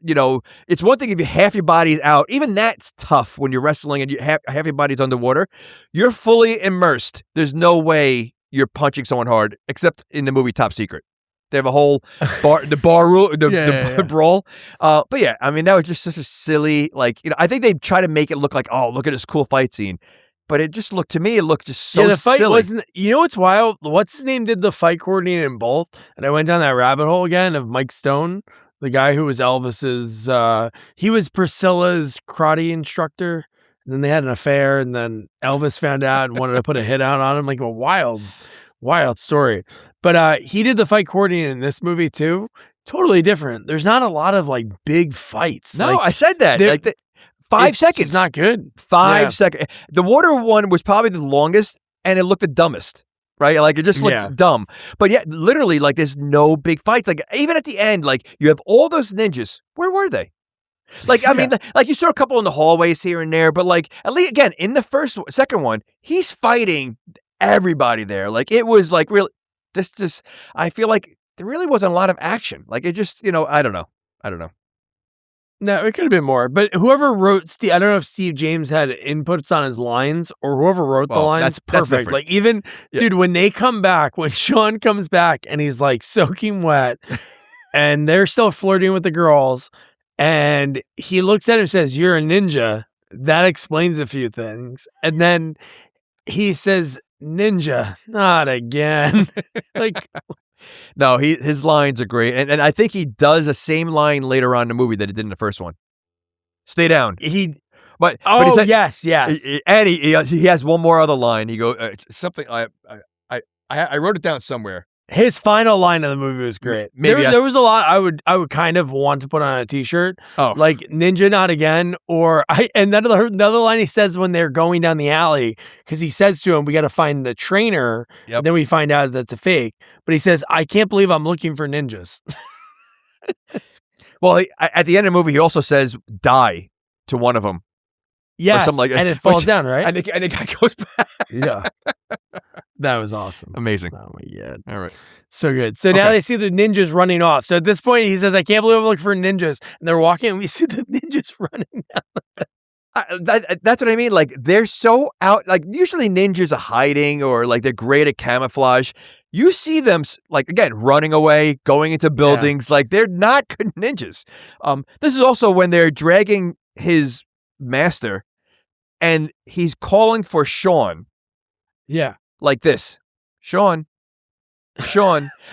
it's one thing if half your body's out. Even that's tough when you're wrestling and half your body's underwater. You're fully immersed. There's no way you're punching someone hard, except in the movie Top Secret. They have a whole bar rule, brawl. But yeah, I mean, that was just such a silly, like, I think they try to make it look like, oh, look at this cool fight scene. But it just looked just so the fight silly. Wasn't. You know what's wild? What's his name did the fight coordinating in both? And I went down that rabbit hole again of Mike Stone, the guy who was Elvis's. He was Priscilla's karate instructor. And then they had an affair, and then Elvis found out and wanted to put a hit out on him. Like a wild story. But he did the fight coordinating in this movie too. Totally different. There's not a lot of like big fights. No, like, I said that. 5 seconds. It's not good. 5 seconds. The water one was probably the longest, and it looked the dumbest, right? Like, it just looked dumb. But yeah, literally, like, there's no big fights. Like, even at the end, like, you have all those ninjas. Where were they? Like, I mean, like, you saw a couple in the hallways here and there, but, like, at least, again, in the second one, he's fighting everybody there. Like, it was, like, really, I feel like there really wasn't a lot of action. Like, it just, I don't know. No, it could have been more. But whoever wrote Steve, I don't know if Steve James had inputs on his lines or whoever wrote the lines. That's perfect. Like even, dude, when they come back, when Sean comes back and he's like soaking wet and they're still flirting with the girls and he looks at him and says, "You're a ninja." That explains a few things. And then he says, "Ninja, not again." Like, no, his lines are great, and I think he does the same line later on in the movie that he did in the first one. Stay down. But he said, yes, and he has one more other line. He goes something. I wrote it down somewhere. His final line of the movie was great. There was a lot I would kind of want to put on a t-shirt. Oh. Like "Ninja Not Again," and another line he says when they're going down the alley, because he says to him, "We got to find the trainer." Yep. Then we find out that's a fake. But he says, "I can't believe I'm looking for ninjas." Well, at the end of the movie, he also says "die" to one of them. Yeah, like and it falls down, right? And the guy goes back. Yeah. That was awesome. Amazing. Oh my god. All right. So good. So now they see the ninjas running off. So at this point, he says, I can't believe I'm looking for ninjas. And they're walking, and we see the ninjas running down. That's what I mean. Like, they're so out. Like, usually ninjas are hiding or like they're great at camouflage. You see them, like, again, running away, going into buildings. Like, they're not good ninjas. This is also when they're dragging his master and he's calling for Sean. Yeah. Like this. Sean.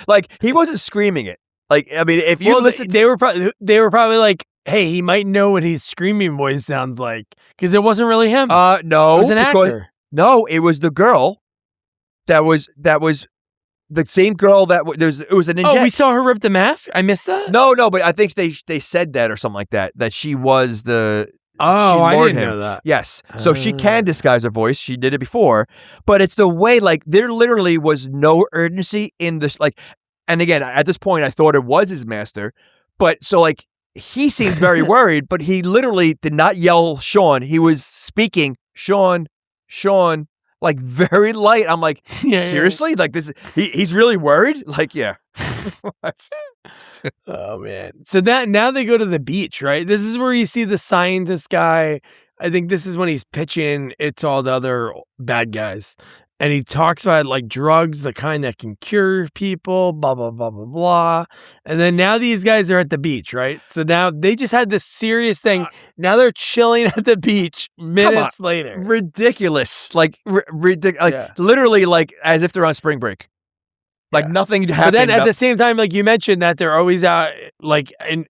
Like, he wasn't screaming it. Like, I mean, if you listen, they were probably like, hey, he might know what his screaming voice sounds like because it wasn't really him. No, it was an actor. No, it was the girl. That was the same girl that it was an inject. Oh, we saw her rip the mask. I missed that. No, but I think they said that or something like that. That she was the. Oh, I didn't him. know that. Yes. So she can disguise her voice. She did it before. But it's the way, like, there literally was no urgency in this. Like, and again, at this point, I thought it was his master. But so, like, he seemed very worried, but he literally did not yell Sean. He was speaking, Sean, like, very light. I'm like, seriously? Yeah. Like, this? He's really worried? Like, yeah. Oh man. So now they go to the beach, right? This is where you see the scientist guy. I think this is when he's pitching it to all the other bad guys. And he talks about like drugs, the kind that can cure people, blah, blah, blah, blah, blah. And then now these guys are at the beach, right? So now they just had this serious thing. Now they're chilling at the beach minutes later. Ridiculous. Like, ridiculous. Like, literally, like, as if they're on spring break. Like, nothing happened. But then at the same time, like you mentioned that they're always out, like, and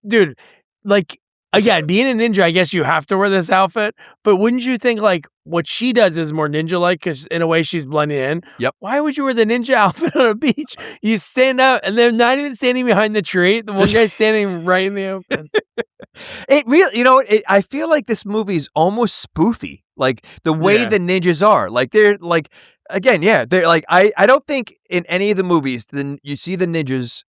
dude, like, again, being a ninja, I guess you have to wear this outfit, but wouldn't you think, like, what she does is more ninja-like because in a way she's blending in? Yep. Why would you wear the ninja outfit on a beach? You stand out, and they're not even standing behind the tree. The one guy's standing right in the open. It really, I feel like this movie is almost spoofy. Like, the way the ninjas are. Like, they're, like, again, they're like, I don't think in any of the movies then you see the ninjas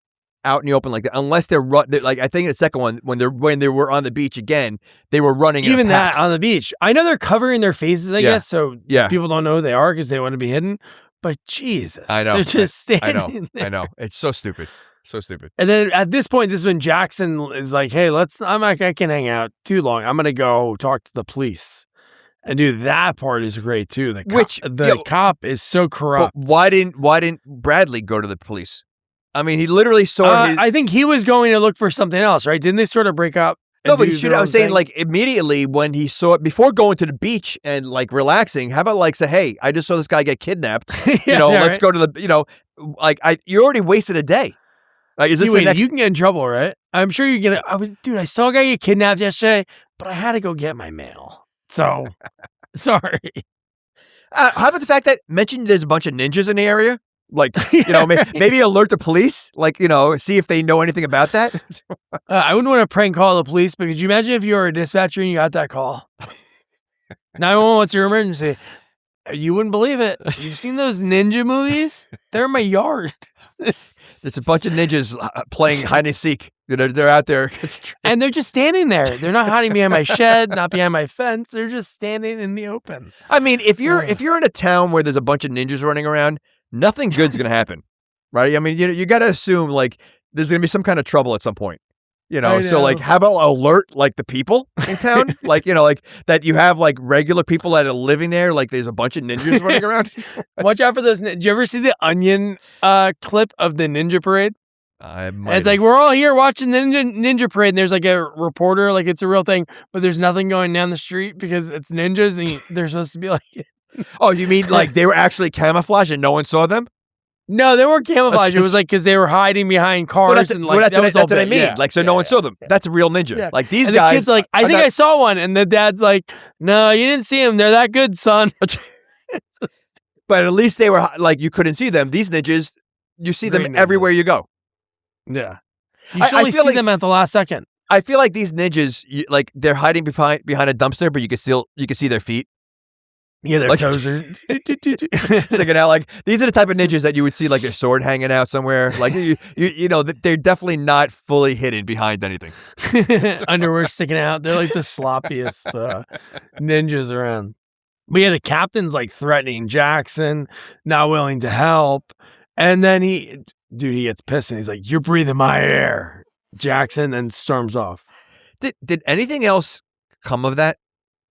out in the open like that, unless they're like, I think the second one when they were on the beach again, they were running. Even that on the beach, I know they're covering their faces, I guess, so people don't know who they are because they want to be hidden. But Jesus, I know they're just standing. I know, it's so stupid. So stupid. And then at this point, this is when Jackson is like, "Hey, I can't hang out too long. I'm gonna go talk to the police." And dude, that part is great too. The cop is so corrupt. But why didn't Bradley go to the police? I mean, he literally saw his. I think he was going to look for something else, right? Didn't they sort of break up? No, but he should. I was saying, like, immediately when he saw it, before going to the beach and like relaxing, how about like say, "Hey, I just saw this guy get kidnapped. Let's go to the. You already wasted a day. Like, is this you can get in trouble, right? I'm sure you can. I saw a guy get kidnapped yesterday, but I had to go get my mail. So, sorry. How about the fact that mentioned there's a bunch of ninjas in the area? Like, maybe alert the police, like, see if they know anything about that. I wouldn't want to prank call the police, but could you imagine if you were a dispatcher and you got that call? 911, what's your emergency? You wouldn't believe it. You've seen those ninja movies? They're in my yard. There's a bunch of ninjas playing hide and seek. They're out there. And they're just standing there. They're not hiding behind my shed, not behind my fence. They're just standing in the open. I mean, if you're in a town where there's a bunch of ninjas running around, nothing good's going to happen, right? I mean, you got to assume, like, there's going to be some kind of trouble at some point. So, like, how about alert, like, the people in town? like, like, that you have, like, regular people that are living there, like, there's a bunch of ninjas running around? Watch out for those. Did you ever see the Onion clip of the Ninja Parade? It's like, we're all here watching the ninja parade, and there's like a reporter, like it's a real thing, but there's nothing going down the street because it's ninjas, and they're supposed to be like... Oh, you mean like they were actually camouflaged and no one saw them? No, they weren't camouflaged. It was like because they were hiding behind cars and like that's what I mean. Like, so no one saw them. That's a real ninja. Yeah. Like these guys. The kid's like, I think I saw one, and the dad's like, no, you didn't see them. They're that good, son. But at least they were like, you couldn't see them. These ninjas, you see them everywhere you go. Yeah, you should only see them at the last second. I feel like these ninjas, like they're hiding behind a dumpster, but you can see their feet. Yeah, their toes are sticking out. Like these are the type of ninjas that you would see like their sword hanging out somewhere. Like they're definitely not fully hidden behind anything. Underwear sticking out. They're like the sloppiest ninjas around. But yeah, the captain's like threatening Jackson, not willing to help. And then he gets pissed and he's like, "You're breathing my air." Jackson then storms off. Did anything else come of that?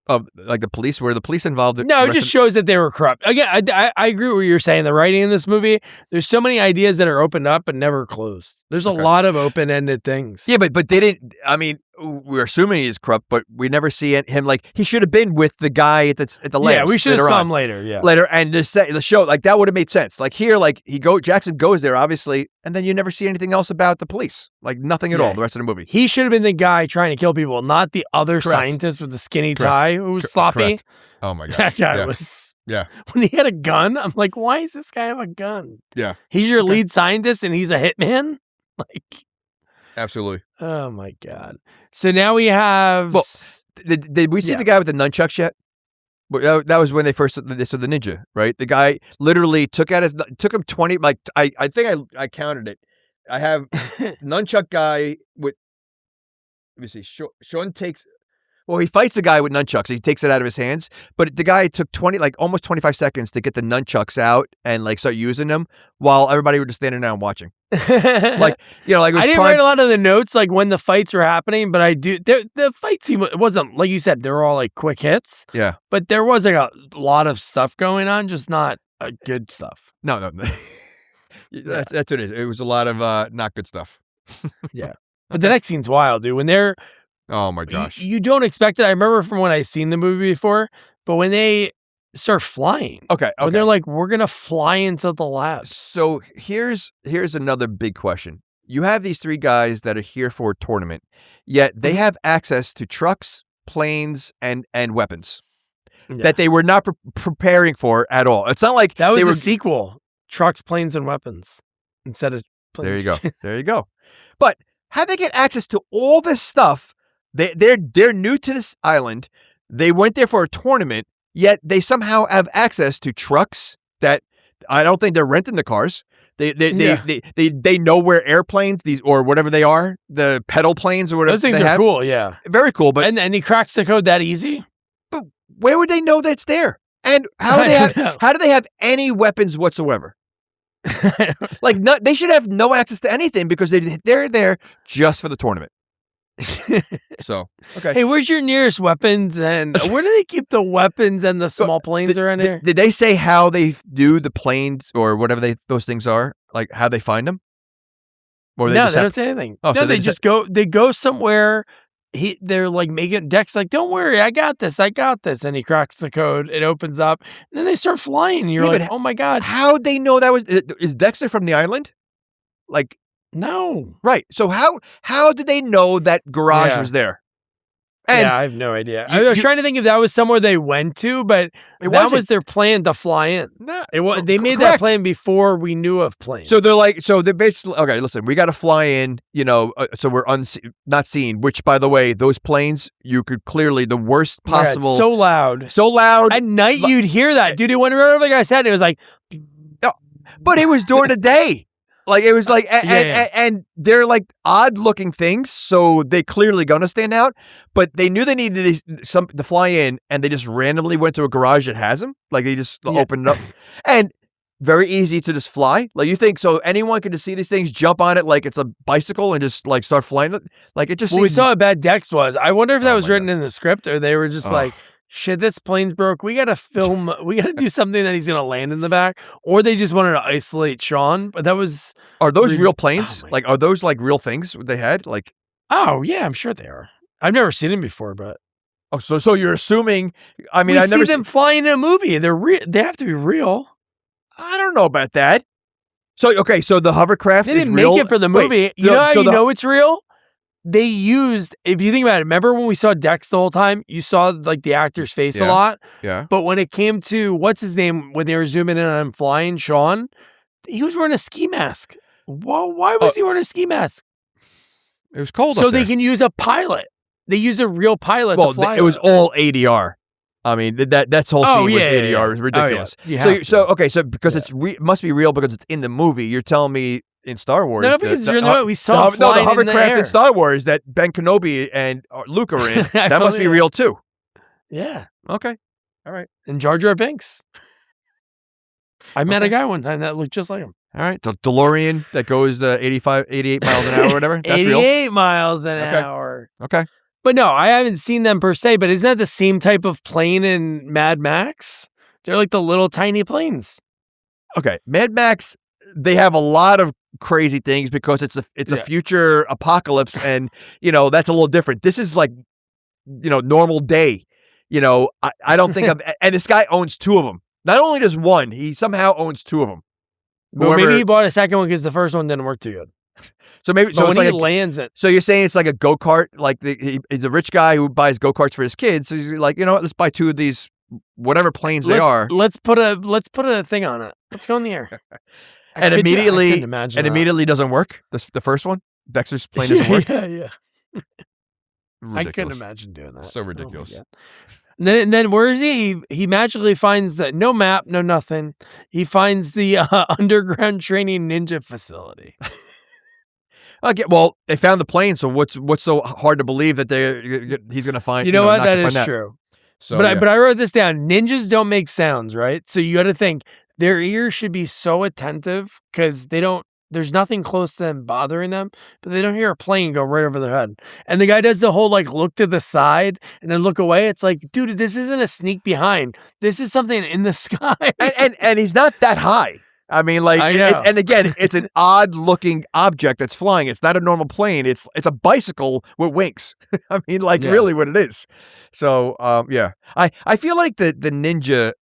Of like the police? Were the police involved? No, it just shows that they were corrupt. Again, I agree with what you're saying. The writing in this movie, there's so many ideas that are opened up but never closed. There's a lot of open-ended things. Yeah, but they didn't. I mean, we're assuming he's corrupt, but we never see him like he should have been with the guy at the lab. Yeah, we should have saw him later. Yeah, later, and the show like that would have made sense. Like here, like Jackson goes there obviously, and then you never see anything else about the police. Like nothing at all. The rest of the movie, he should have been the guy trying to kill people, not the other scientist with the skinny tie who was sloppy. Correct. Oh my god, that guy was. Yeah. When he had a gun, I'm like, why does this guy have a gun? Yeah. He's your lead scientist and he's a hitman? Like, absolutely. Oh my God. So now we have. Well, did we see the guy with the nunchucks yet? That was when they saw the ninja, right? The guy literally took him 20. Like I think I counted it. I have nunchuck guy with. Let me see. Sean takes. Well, he fights the guy with nunchucks. He takes it out of his hands, but the guy took almost 25 seconds to get the nunchucks out and like start using them while everybody were just standing there and watching. Like, you know, like I didn't write a lot of the notes like when the fights were happening, but I do. The fight scene, it wasn't like you said. They were all like quick hits. Yeah, but there was like a lot of stuff going on, just not good stuff. No. That's what it is. It was a lot of not good stuff. Yeah, but the next scene's wild, dude. When they're oh my gosh, you don't expect it. I remember from when I seen the movie before, but when they start flying, when they're like, "We're gonna fly into the lab." So here's another big question. You have these three guys that are here for a tournament, yet they have access to trucks, planes, and weapons that they were not preparing for at all. It's not like that was a sequel: trucks, planes, and weapons instead of planes. There you go. There you go. But how they get access to all this stuff? They're new to this island. They went there for a tournament, yet they somehow have access to trucks that I don't think they're renting the cars. They know where airplanes or whatever they are, the pedal planes or whatever. Those things are cool, yeah, very cool. But and he cracks the code that easy. But where would they know that's there? And how do they have any weapons whatsoever? Like they should have no access to anything because they're there just for the tournament. So okay. Hey, where's your nearest weapons and where do they keep the weapons and the small planes around here? Did they say how they do the planes or whatever those things are? Like how they find them? Or they don't say anything. Oh, no, so they just go. They go somewhere. They're like making Dex like, "Don't worry, I got this. And he cracks the code. It opens up, and then they start flying. And you're like, "Oh my god!" How'd they know that is Dexter from the island? Like. No. Right. So how did they know that garage was there? And I have no idea. I was trying to think if that was somewhere they went to, but that was their plan to fly in. No, they made that plan before we knew of planes. So they're basically, okay, listen, we got to fly in, you know, so we're not seen, which by the way, those planes, you could clearly, the worst possible. Yeah, so loud. So loud. At night, you'd hear that. Dude, it went right over the guy's head and it was like. No, but it was during the day. Like it was like, and they're like odd looking things, so they clearly gonna stand out. But they knew they needed some to fly in, and they just randomly went to a garage that has them. Like they just opened it up, and very easy to just fly. Like you think so? Anyone could just see these things, jump on it like it's a bicycle, and just like start flying it. Like it just. Well, we saw how bad Dex was. I wonder if that was written in the script, or they were just like. Shit, this plane's broke. We got to film. We got to do something that he's going to land in the back. Or they just wanted to isolate Sean. But that was. Are those real planes? Like, are those like real things they had? Like. Oh, yeah, I'm sure they are. I've never seen them before, but. Oh, so you're assuming. I mean, I never see them flying in a movie. They're They have to be real. I don't know about that. So, okay, so the hovercraft. They didn't make it for the movie. Wait, you know how you know it's real? They used, if you think about it, remember when we saw Dex the whole time? You saw like the actor's face a lot. Yeah. But when it came to, what's his name, when they were zooming in on him flying, Sean, he was wearing a ski mask. Well, why was he wearing a ski mask? It was cold so up there. They can use a pilot. They use a real pilot to fly. It was all ADR. I mean, that's whole scene was ADR. It was ridiculous. So because it must be real because it's in the movie, you're telling me in Star Wars. No, because we saw the hovercraft in Star Wars that Ben Kenobi and Luke are in. That must be real too. Yeah. Okay. All right. And Jar Jar Binks. I met a Okay. guy one time that looked just like him. All right. The DeLorean that goes 88 miles an hour or whatever. That's 88 miles an Okay. hour. Okay. But no, I haven't seen them per se, but isn't that the same type of plane in Mad Max? They're like the little tiny planes. Okay. Mad Max, they have a lot of crazy things because it's a future apocalypse, and that's a little different. This is like normal day. I don't think and this guy owns two of them. Not only does one, he somehow owns two of them. But maybe he bought a second one because the first one didn't work too good. So maybe But so when it's like he lands it. So you're saying it's like a go-kart, like he's a rich guy who buys go-karts for his kids. So he's like, you know what? Let's buy two of these, whatever planes they are. Let's put a thing on it. Let's go in the air. And I immediately couldn't imagine that. immediately doesn't work. The first one, Dexter's plane doesn't work. Yeah. I couldn't Ridiculous. imagine doing that. So ridiculous. Oh and then where is he? He magically finds that no map, no nothing. He finds the underground training ninja facility. Okay, well, they found the plane, so what's so hard to believe that he's going to find? You know what? not That gonna is find true. So, But I wrote this down. Ninjas don't make sounds, right? So you got to think their ears should be so attentive because there's nothing close to them bothering them, but they don't hear a plane go right over their head. And the guy does the whole like look to the side and then look away. It's like, dude, this isn't a sneak behind. This is something in the sky. and he's not that high. I mean, like, and again, it's an odd-looking object that's flying. It's not a normal plane. It's a bicycle with wings. I mean, like, really, what it is. So, yeah, I feel like the ninja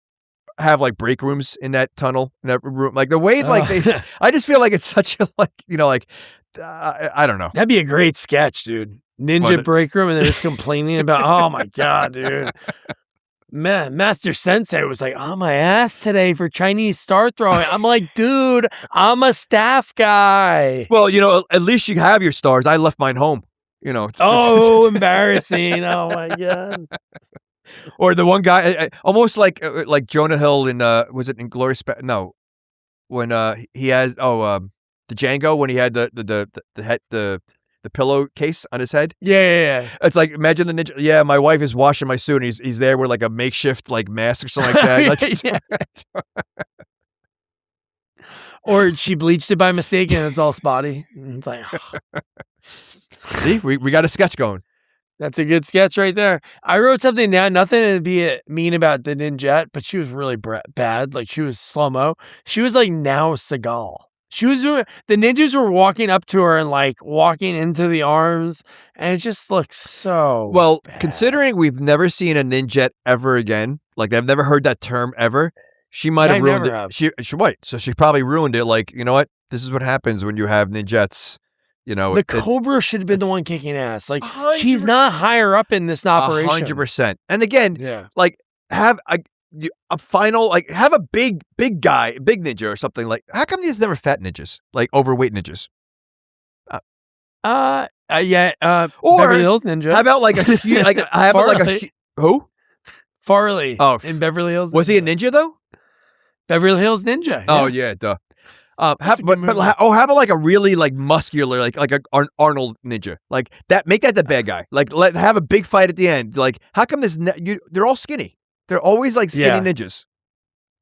have like break rooms in that tunnel, in that room, like the way like they. I just feel like it's such a I don't know. That'd be a great sketch, dude. Ninja break room, and they're just complaining about, oh my god, dude. Man, Master Sensei was like, on my ass today for Chinese star throwing. I'm like, dude, I'm a staff guy. Well, at least you have your stars. I left mine home. Oh, embarrassing. Oh my god. Or the one guy, almost like Jonah Hill in was it Inglourious? No, when he has the Django, when he had the pillowcase on his head. Yeah. It's like, imagine the ninja. Yeah, my wife is washing my suit, and he's there with like a makeshift like mask or something like that. Or she bleached it by mistake and it's all spotty. And it's like, See, we got a sketch going. That's a good sketch right there. I wrote something down. Nothing to be mean about the ninjette, but she was really bad. Like, she was slow-mo. She was like now Seagal. She was doing, the ninjas were walking up to her and like walking into the arms, and it just looks so bad. Considering we've never seen a ninjette ever again, like I've never heard that term ever, she might have ruined it. She might. So she probably ruined it. Like, you know what? This is what happens when you have ninjettes. The Cobra should have been the one kicking ass. Like, she's not higher up in this operation. 100%. And again, like, have a final, like, have a big guy, big ninja or something. Like, how come there's never fat ninjas, like overweight ninjas? Or Beverly Hills Ninja. How about like who? Farley. In Beverly Hills. Was he a ninja though? Beverly Hills Ninja. Yeah. Oh yeah, duh. How about like a really like muscular, like an Arnold ninja, like that? Make that the bad guy. Like have a big fight at the end. Like, how come they're all skinny? They're always like skinny ninjas.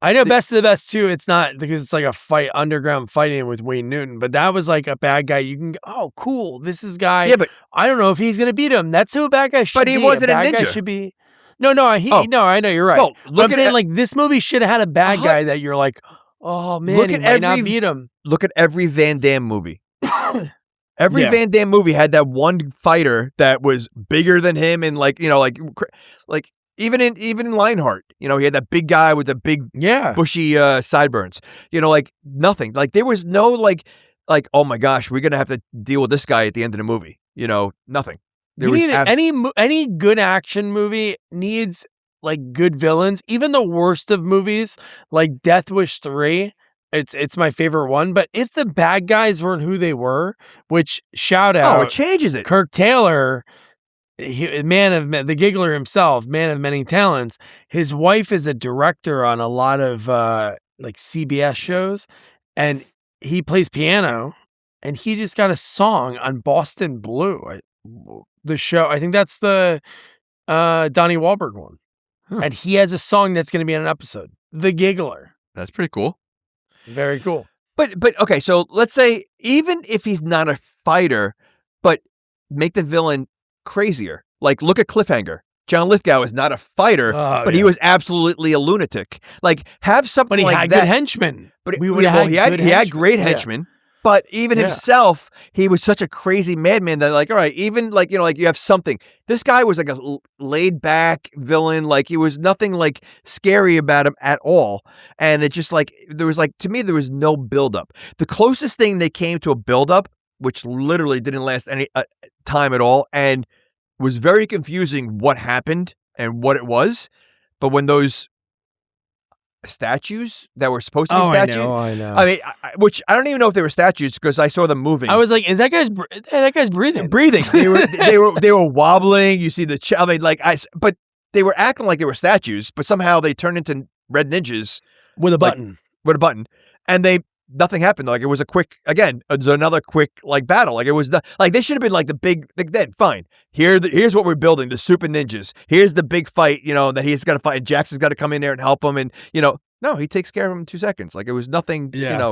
I know Best of the Best too. It's not because it's like a fight, underground fighting with Wayne Newton, but that was like a bad guy. You can oh cool, this is guy. Yeah, but I don't know if he's gonna beat him. That's who a bad guy should be. But he wasn't a bad ninja. Guy should be. No, I know you're right. No, but I'm saying like this movie should have had a bad guy that you're like, oh man, he might not beat him. Look at every Van Damme movie. Every Van Damme movie had that one fighter that was bigger than him, and like even in Lionheart, he had that big guy with the big bushy sideburns. Like nothing. Like there was no like oh my gosh, we're gonna have to deal with this guy at the end of the movie. Nothing. Any good action movie needs like good villains. Even the worst of movies, like Death Wish 3, it's my favorite one. But if the bad guys weren't who they were, which shout out, it changes it. Kirk Taylor, the giggler himself, man of many talents. His wife is a director on a lot of like CBS shows, and he plays piano, and he just got a song on Boston Blue. The show, I think that's the Donnie Wahlberg one. and he has a song that's going to be in an episode. The Giggler. That's pretty cool. Very cool. But okay, so let's say even if he's not a fighter, but make the villain crazier. Like look at Cliffhanger. John Lithgow is not a fighter, but he was absolutely a lunatic. Like have something like that. But he had good henchmen. But he had great henchmen. But even himself, he was such a crazy madman that like, all right, even like, like you have something. This guy was like a laid back villain. Like he was nothing like scary about him at all. And it just like, there was like, to me, there was no buildup. The closest thing they came to a buildup, which literally didn't last any time at all, and was very confusing what happened and what it was. But when those statues that were supposed to be statues. I know. I mean, which I don't even know if they were statues because I saw them moving. I was like, "Is that guy's breathing?" Breathing. They were wobbling. You see I mean, but they were acting like they were statues, but somehow they turned into red ninjas with a button. And nothing happened. Like it was another quick like battle. Like it was like they should have been like the big. Like then fine. Here's what we're building. The super ninjas. Here's the big fight. That he's got to fight. And Jackson's got to come in there and help him. And no, he takes care of him in 2 seconds. Like it was nothing. Yeah.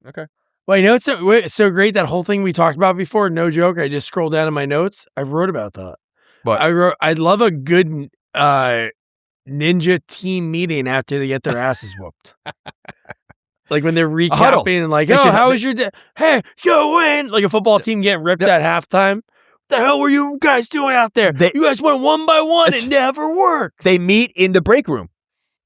Okay. Well, it's so great, that whole thing we talked about before. No joke. I just scrolled down in my notes. I wrote about that. What? I'd love a good ninja team meeting after they get their asses whooped. Like when they're recapping and like, how was your day? Hey, go in! Like a football team getting ripped at halftime. What the hell were you guys doing out there? You guys went one by one. It never works. They meet in the break room.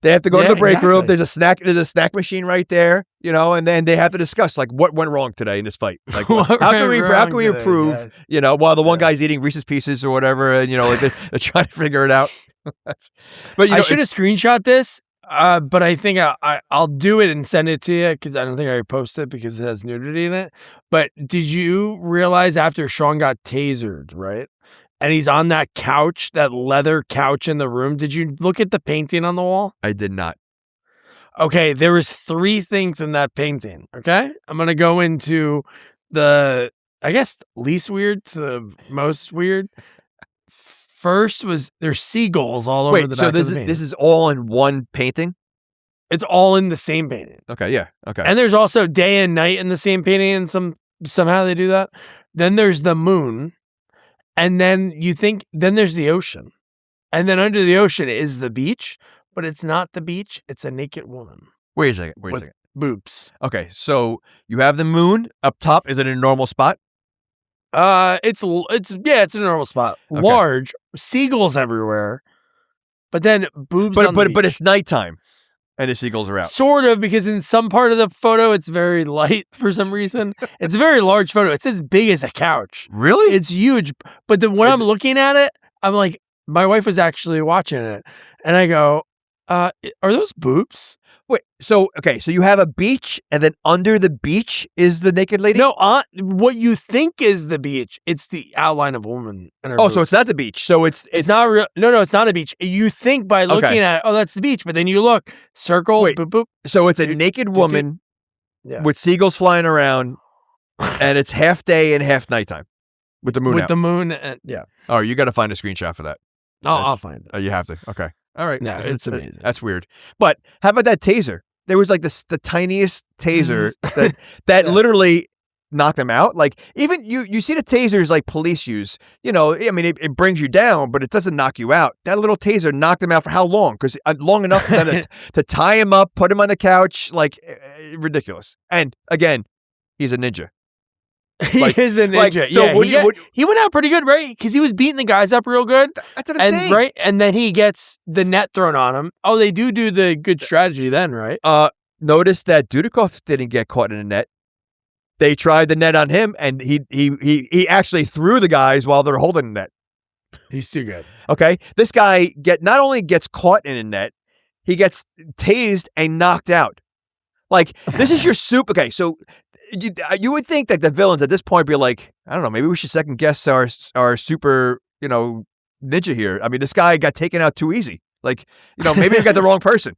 They have to go to the break room. There's a snack machine right there, and then they have to discuss like what went wrong today in this fight. Like how can we improve? Yes. While the one guy's eating Reese's Pieces or whatever, and like they're trying to figure it out. But I should have screenshot this. But I think I'll do it and send it to you because I don't think I post it because it has nudity in it. But did you realize after Sean got tasered, right? And he's on that couch, that leather couch in the room. Did you look at the painting on the wall? I did not. Okay, there was 3 things in that painting. Okay, I'm gonna go into the, I guess, least weird to the most weird. First was there's seagulls all over the back of the painting. This is all in one painting? It's all in the same painting. Okay, yeah, okay. And there's also day and night in the same painting, and somehow they do that. Then there's the moon, and then then there's the ocean, and then under the ocean is the beach, but it's not the beach. It's a naked woman. Wait a second. Boobs. Okay, so you have the moon up top. Is it in a normal spot? It's a normal spot. Okay. Large seagulls everywhere, but then boobs. But it's nighttime, and the seagulls are out. Sort of, because in some part of the photo it's very light for some reason. It's a very large photo. It's as big as a couch. Really? It's huge. But then when I'm looking at it, I'm like, my wife was actually watching it, and I go, "Are those boobs?" Wait, so you have a beach, and then under the beach is the naked lady? No, what you think is the beach, it's the outline of a woman. And her boobs. So it's not the beach. So it's not real. No, it's not a beach. You think by looking at it, that's the beach, but then you look, circles, boop, boop. So it's a naked woman with seagulls flying around, and it's half day and half nighttime with the moon out. With the moon, Oh, you got to find a screenshot for that. I'll find it. You have to. Okay. All right. No, it's amazing. That's weird. But how about that taser? There was like the tiniest taser that literally knocked them out. Like even you see the tasers like police use. I mean, it brings you down, but it doesn't knock you out. That little taser knocked him out for how long? Because long enough for them to tie him up, put him on the couch, like ridiculous. And again, he's a ninja. He is a ninja. He went out pretty good, right? Because he was beating the guys up real good. That's what I'm saying. Right? And then he gets the net thrown on him. Oh, they do the good strategy then, right? Notice that Dudikoff didn't get caught in a net. They tried the net on him, and he actually threw the guys while they're holding the net. He's too good. Okay? This guy not only gets caught in a net, he gets tased and knocked out. Like, this is your soup. Okay, so you would think that the villains at this point be like, I don't know, maybe we should second guess our super, ninja here. I mean, this guy got taken out too easy. Like, maybe we got the wrong person.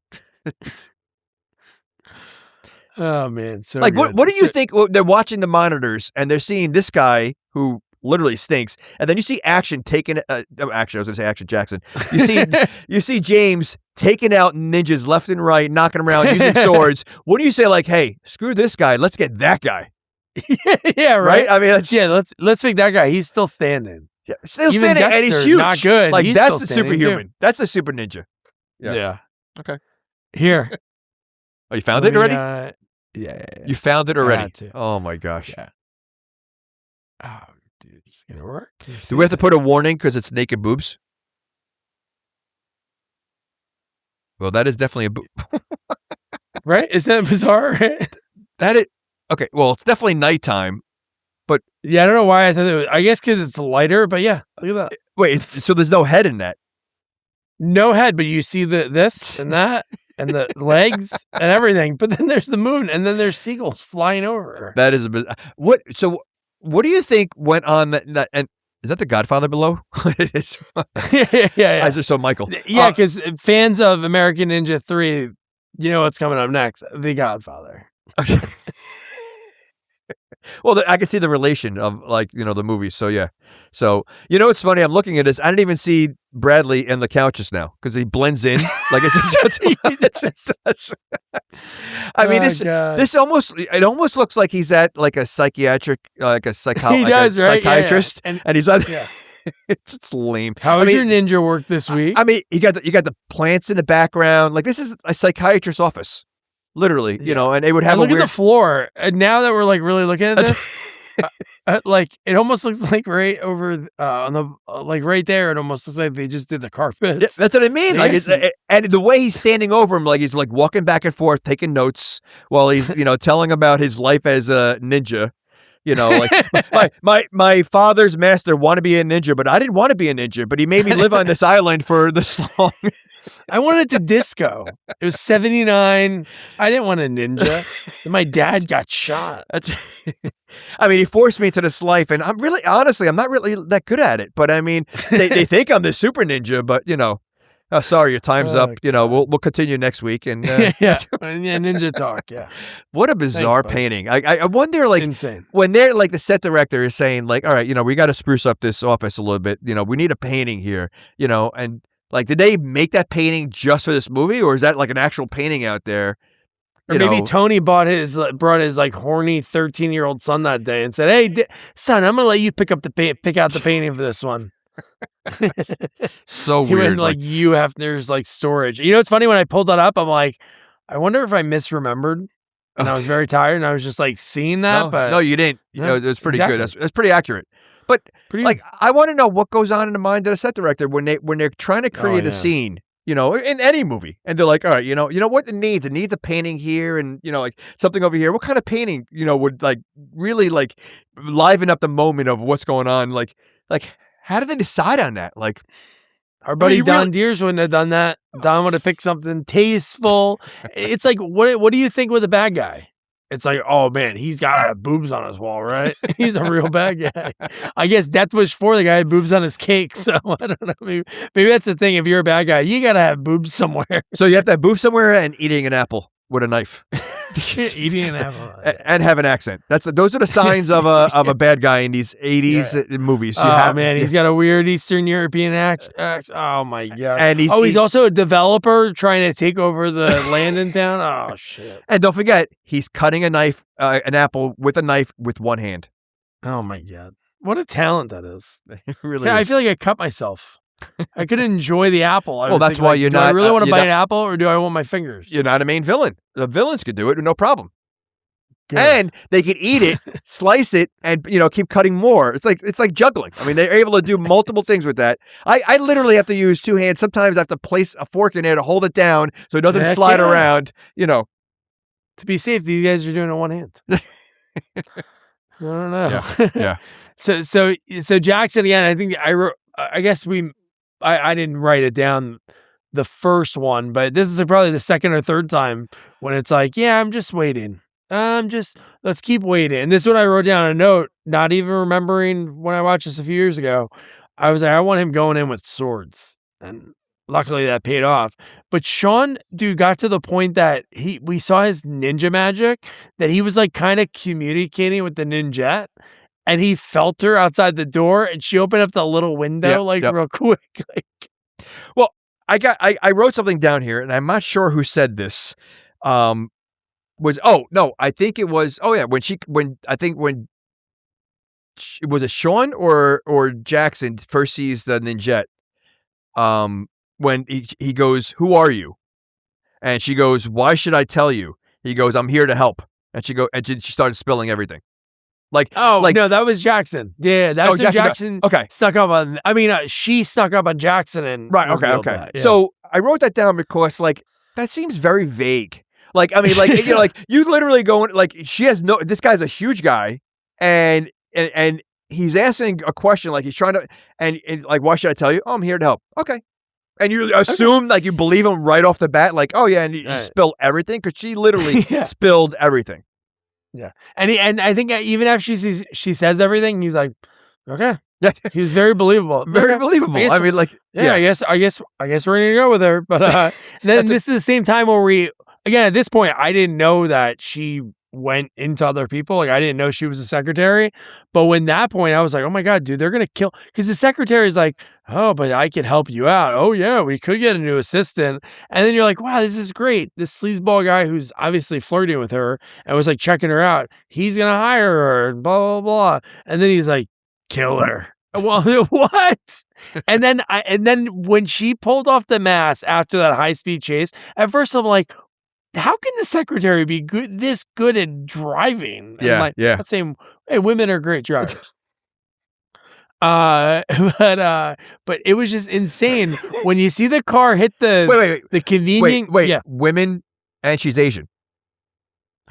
Oh man, so like, good. what do you think? They're watching the monitors and they're seeing this guy who literally stinks. And then you see Action taking Action. I was going to say Action Jackson. You see James taking out ninjas left and right, knocking them around using swords. What do you say? Like, hey, screw this guy. Let's get that guy. Yeah, right. I mean, let's pick that guy. He's still standing. Yeah, still Even standing, and Dexter, he's huge. not good. Like He's that's still the standing, superhuman. too. That's the super ninja. Yeah. Okay. Here. Oh, you found it already? Yeah. You found it I already? had to. Oh my gosh. Yeah. Oh, dude, it's gonna work. Do we have to put a warning because it's naked boobs? Well, that is definitely a boob. Right? Isn't that bizarre? Okay. Well, it's definitely nighttime. Yeah, I don't know why I thought it was. I guess because it's lighter, but yeah, look at that. Wait, so there's no head in that? No head, but you see this and that and the legs and everything. But then there's the moon, and then there's seagulls flying over. That is a bit. So what do you think went on that? And is that the Godfather below? It is. Yeah. I just saw Michael. Yeah, because fans of American Ninja 3, you know what's coming up next? The Godfather. Okay. Well, I can see the relation of the movies. So yeah. So it's funny. I'm looking at this. I didn't even see Bradley in the couch just now because he blends in. Like it's. I mean, this almost looks like he's at like a psychiatric, like a He does, right? psychiatrist, yeah. and he's on. Yeah. It's lame. How was your ninja work this week? I mean, you got the plants in the background. Like this is a psychiatrist's office. Literally, and they would have look a weird at the floor. And now that we're like really looking at this, like it almost looks like right over on the right there. It almost looks like they just did the carpet. Yeah, that's what I mean. Like, and the way he's standing over him, like he's like walking back and forth, taking notes while he's telling about his life as a ninja. Like my father's master wanted to be a ninja, but I didn't want to be a ninja. But he made me live on this island for this long. I wanted to disco. It was 79. I didn't want a ninja. My dad got shot. I mean, he forced me into this life, and I'm not really that good at it. But I mean, they think I'm the super ninja, but oh, sorry, your time's up. We'll continue next week. And yeah, ninja talk. Yeah. What a bizarre painting. I wonder, like, insane. When they're like the set director is saying, like, all right, we got to spruce up this office a little bit. We need a painting here. And like, did they make that painting just for this movie, or is that like an actual painting out there? Or maybe Tony brought his like horny 13-year-old son that day and said, "Hey, son, I'm gonna let you pick out the painting for this one." So weird. He went like there's like storage. It's funny when I pulled that up. I'm like, I wonder if I misremembered, and I was very tired, and I was just like seeing that. No, you didn't. It's pretty good. That's pretty accurate. But I want to know what goes on in the mind of the set director when they're trying to create a scene, in any movie, and they're like, all right, you know what it needs? It needs a painting here, and like something over here. What kind of painting, would like really like liven up the moment of what's going on? Like how did they decide on that? Like our buddy Don Deers wouldn't have done that. Don would have picked something tasteful. It's like, what do you think with a bad guy? It's like, oh man, he's got to have boobs on his wall, right? He's a real bad guy. I guess Death Wish 4, the guy had boobs on his cake. So I don't know. Maybe that's the thing. If you're a bad guy, you got to have boobs somewhere. So you have to have boobs somewhere and eating an apple with a knife. Eating an apple. And have an accent. Those are the signs of a bad guy in these 80s movies. He's got a weird Eastern European accent. Oh my god! And he's also a developer trying to take over the land in town. Oh shit! And don't forget, he's cutting an apple with a knife with one hand. Oh my god! What a talent that is! It really yeah, is. I feel like I cut myself. I could enjoy the apple. Well, that's why you're not. Do I really want to bite an apple, or do I want my fingers? You're not a main villain. The villains could do it, no problem. Good. And they could eat it, slice it, and keep cutting more. It's like juggling. I mean, they're able to do multiple things with that. I literally have to use two hands. Sometimes I have to place a fork in there to hold it down so it doesn't slide around. To be safe, these guys are doing it one hand. I don't know. Yeah. So Jackson again. I think I wrote. I guess I didn't write it down the first one, but this is probably the second or third time when it's like, yeah, I'm just waiting. Let's keep waiting. And this is what I wrote down a note, not even remembering when I watched this a few years ago. I was like, I want him going in with swords. And luckily that paid off. But Sean, dude, got to the point that we saw his ninja magic, that he was like kind of communicating with the ninjette. and he felt her outside the door, and she opened up the little window real quick. Well, I wrote something down here, and I'm not sure who said this. I think it was when was it Sean or Jackson first sees the ninjette, when he goes, "Who are you?" And she goes, "Why should I tell you?" He goes, "I'm here to help." And she started spilling everything. No, that was Jackson. Yeah, that's when Jackson okay. stuck up on. I mean, she stuck up on Jackson and okay. That, yeah. So I wrote that down because that seems very vague. You literally going she has no. This guy's a huge guy, and he's asking a question he's trying to and why should I tell you? Oh, I'm here to help. Okay. And you assume you believe him right off the bat, oh yeah, and you spill everything because she literally spilled everything. Yeah, and I think even after she says everything, he's like, okay, he was very believable, very believable. I guess we're gonna go with her, but then this is the same time where at this point I didn't know that she went into other people. I didn't know she was a secretary. But when that point, I was like, oh my God, dude, they're going to kill. Because the secretary is like, oh, but I can help you out. Oh yeah, we could get a new assistant. And then you're like, wow, this is great. This sleazeball guy who's obviously flirting with her and was checking her out, he's going to hire her and blah, blah, blah. And then he's like, kill her. Well, what? And then when she pulled off the mask after that high-speed chase, at first I'm like, how can the secretary be this good at driving? Yeah, I'm not saying, hey, women are great drivers. But it was just insane when you see the car hit the convenient. Women, and she's Asian.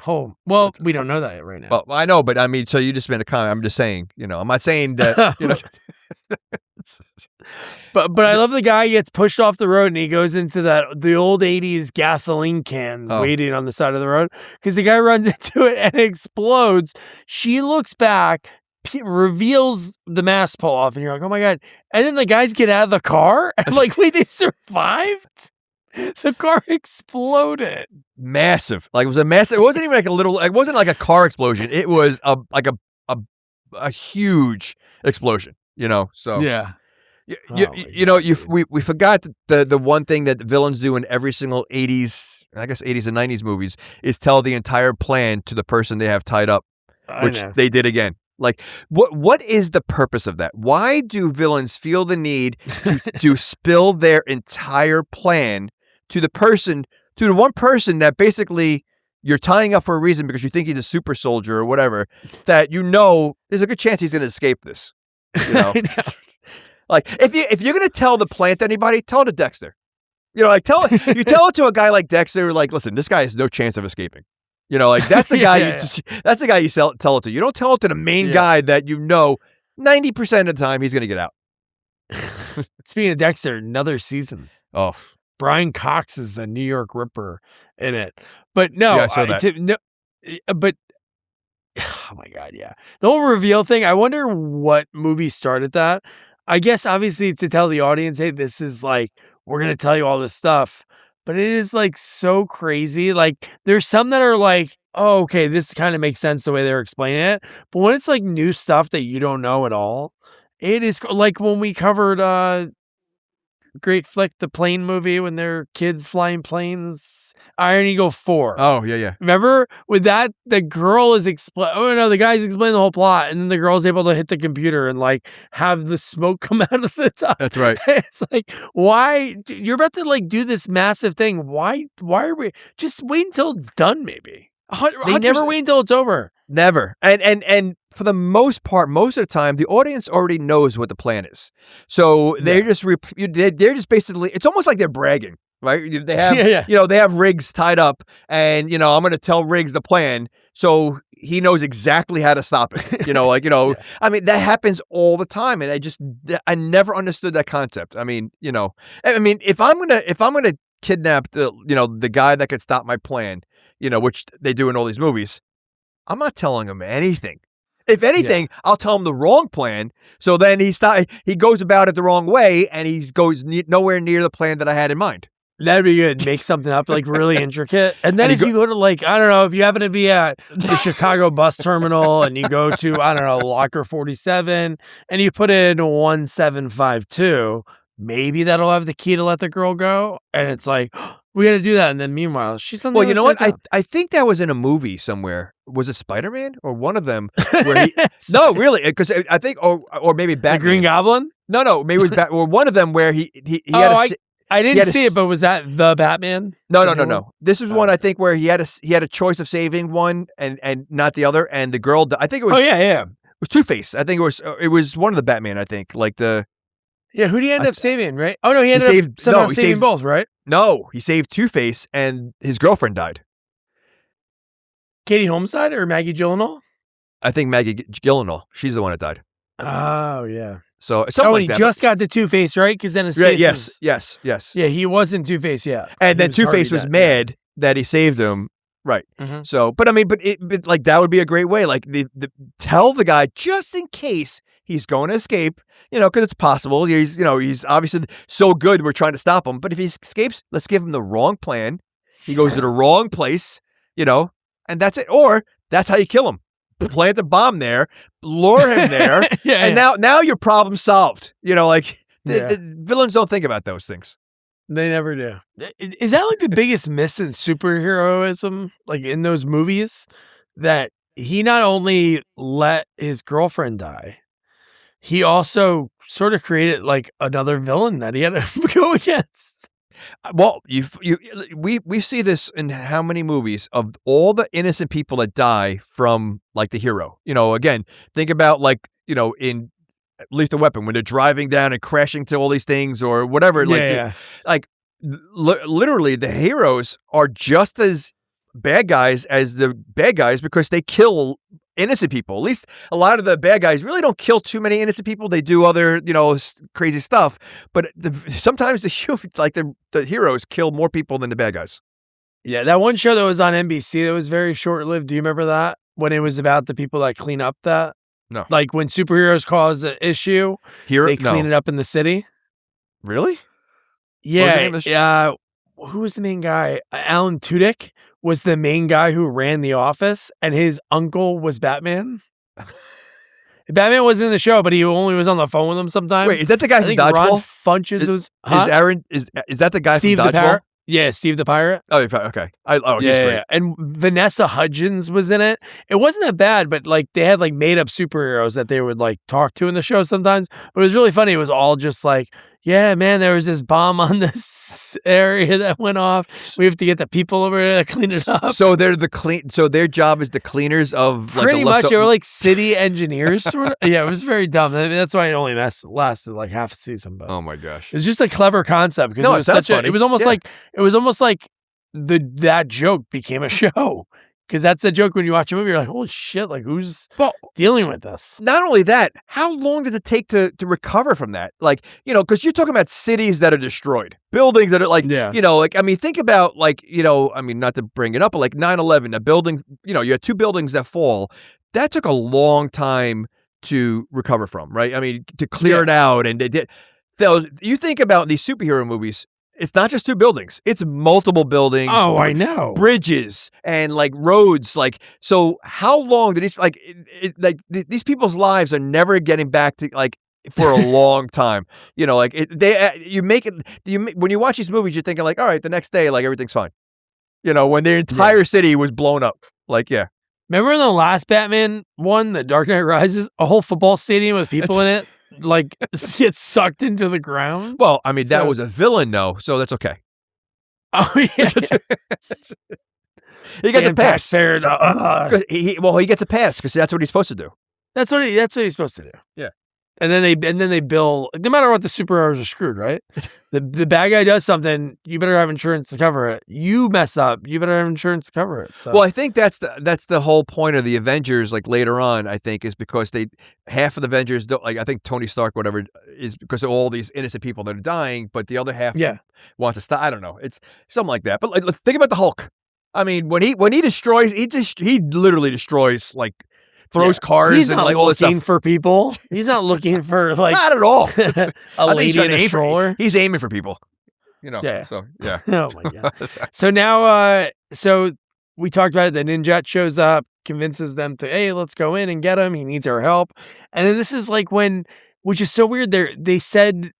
Oh, well, we don't know that right now. Well, I know, but I mean, so you just made a comment. I'm just saying, I'm not saying that, But I love the guy gets pushed off the road and he goes into the old 80s gasoline can waiting on the side of the road because the guy runs into it and it explodes. She looks back, reveals the mask pull off, and you're like, oh my God. And then the guys get out of the car and wait, they survived? The car exploded. Massive. It was a massive. It wasn't even it wasn't like a car explosion. It was a huge explosion, so. Yeah. We forgot the one thing that the villains do in every single 80s, I guess 80s and 90s movies is tell the entire plan to the person they have tied up, which they did again. What is the purpose of that? Why do villains feel the need to spill their entire plan to the one person that basically you're tying up for a reason because you think he's a super soldier or whatever, that there's a good chance he's going to escape this. If you're gonna tell the plan to anybody, tell it to Dexter. Tell it to a guy like Dexter. Listen, this guy has no chance of escaping. That's the guy. That's the guy you tell it to. You don't tell it to the main guy that 90% of the time he's gonna get out. Speaking of Dexter, another season. Oh, Brian Cox is the New York Ripper in it, but no, I saw that. But. Oh my God, yeah. The whole reveal thing, I wonder what movie started that. I guess obviously to tell the audience, hey, this is we're going to tell you all this stuff. But it is so crazy. There's some that are oh, okay, this kind of makes sense the way they're explaining it. But when it's new stuff that you don't know at all, it is when we covered great flick, the plane movie, when they're kids flying planes, Iron Eagle 4. Oh, yeah. Remember with that, the girl is the guy's explaining the whole plot, and then the girl's able to hit the computer and have the smoke come out of the top. That's right. It's why you're about to do this massive thing? Why are we just wait until it's done? Maybe 100%. They never wait until it's over. Never. And for the most part, most of the time, the audience already knows what the plan is. So they're they're just basically, it's almost like they're bragging, right? They have, they have Riggs tied up and, I'm going to tell Riggs the plan. So he knows exactly how to stop it. I mean, that happens all the time. And I never understood that concept. I mean, if I'm going to kidnap the guy that could stop my plan, which they do in all these movies, I'm not telling him anything. If anything, I'll tell him the wrong plan. So then he goes about it the wrong way, and he goes nowhere near the plan that I had in mind. That'd be good. Make something up like really intricate. And then if you go to like, I don't know, if you happen to be at the Chicago bus terminal and you go to, I don't know, locker 47 and you put in 1752, maybe that'll have the key to let the girl go. And it's like, oh, we got to do that. And then meanwhere, she's on the Well, you know what? side. I think that was in a movie somewhere. Was it Spider-Man or one of them? Where he, no, really, because I think, or maybe Batman. The Green Goblin? No, maybe it was or one of them where he had I didn't see it, but was that the Batman? No. This was one I think where he had a choice of saving one and not the other, and the girl. I think it was. Oh yeah. It was Two-Face. I think it was one of the Batman. I think like the. Yeah, who did he end up saving? Right? Oh no, he ended up somehow saving both, right? No, he saved Two-Face, and his girlfriend died. Katie Holmes died or Maggie Gyllenhaal? I think Maggie Gyllenhaal. She's the one that died. Oh yeah. So something like he that. just got the Two-Face, right? Because then his face yes. Yeah, he wasn't Two-Face yet. And then Two-Face was mad that he saved him. Right. Mm-hmm. So, but I mean, but like that would be a great way. Like tell the guy just in case he's going to escape, because it's possible. He's obviously so good. We're trying to stop him. But if he escapes, let's give him the wrong plan. He goes to the wrong place, and that's it. Or that's how you kill him. Plant the bomb there, lure him there, and now your problem's solved. The villains don't think about those things. They never do. Is that like the biggest miss in superheroism, like in those movies, that he not only let his girlfriend die, he also sort of created like another villain that he had to go against? Well, we see this in how many movies of all the innocent people that die from like the hero. Again, think about like in Lethal Weapon when they're driving down and crashing to all these things or whatever. Literally, the heroes are just as bad guys as the bad guys because they kill innocent people. At least a lot of the bad guys really don't kill too many innocent people. They do other, crazy stuff. But sometimes the heroes kill more people than the bad guys. Yeah, that one show that was on NBC that was very short-lived. Do you remember that? When it was about the people that clean up that? No. Like when superheroes cause an issue, they clean it up in the city. Really? Yeah. Who was the main guy? Alan Tudyk was the main guy who ran the office, and his uncle was Batman. Batman wasn't in the show, but he only was on the phone with him sometimes. Wait, is that the guy from Dodgeball? Ron Funches was. Huh? Is that the guy Steve from Dodgeball? Yeah, Steve the Pirate. Oh, okay. He's great. Yeah. And Vanessa Hudgens was in it. It wasn't that bad, but like they had like made up superheroes that they would like talk to in the show sometimes. But it was really funny. It was all just like, yeah, man, there was this bomb on this area that went off. We have to get the people over there to clean it up. So they're so their job is the cleaners of like pretty much. They were like city engineers. Sort of. Yeah, it was very dumb. I mean, that's why it only lasted like half a season. But oh my gosh, it's just a clever concept because it was such a. It was almost like that joke became a show. Because that's a joke when you watch a movie, you're like, holy shit, like who's dealing with this? Not only that, how long does it take to recover from that? Like, because you're talking about cities that are destroyed, buildings that are like, think about like, not to bring it up, but like 9/11, a building, you had two buildings that fall. That took a long time to recover from, right? I mean, to clear it out. And they did. So you think about these superhero movies, it's not just two buildings. It's multiple buildings. Oh, I know. Bridges and like roads. Like, so how long do these, these people's lives are never getting back to like for a long time. When you watch these movies, you're thinking like, all right, the next day, like everything's fine. When the entire city was blown up. Like, yeah. Remember in the last Batman one, The Dark Knight Rises, a whole football stadium with people in it? Like gets sucked into the ground. Well, I mean, that was a villain, though, so that's okay. Oh yeah, he got the pass. He gets a pass because that's what he's supposed to do. That's what he's supposed to do. Yeah. And then they bill. No matter what, the superheroes are screwed, right? The bad guy does something, you better have insurance to cover it. You mess up, you better have insurance to cover it. So. Well, I think that's the whole point of the Avengers. Like later on, I think is because half of the Avengers don't, like I think Tony Stark, whatever, is because of all these innocent people that are dying, but the other half wants to stop. I don't know. It's something like that. But like, think about the Hulk. I mean, when he destroys, he literally destroys like. Throws cars and like all this stuff. He's not looking for people. He's not looking for like not at all. a lady in a stroller. He's aiming for people. You know. Yeah. So yeah. Oh my god. So now, so we talked about it. The ninja shows up, convinces them to, hey, let's go in and get him. He needs our help. And then this is like when, which is so weird. They said,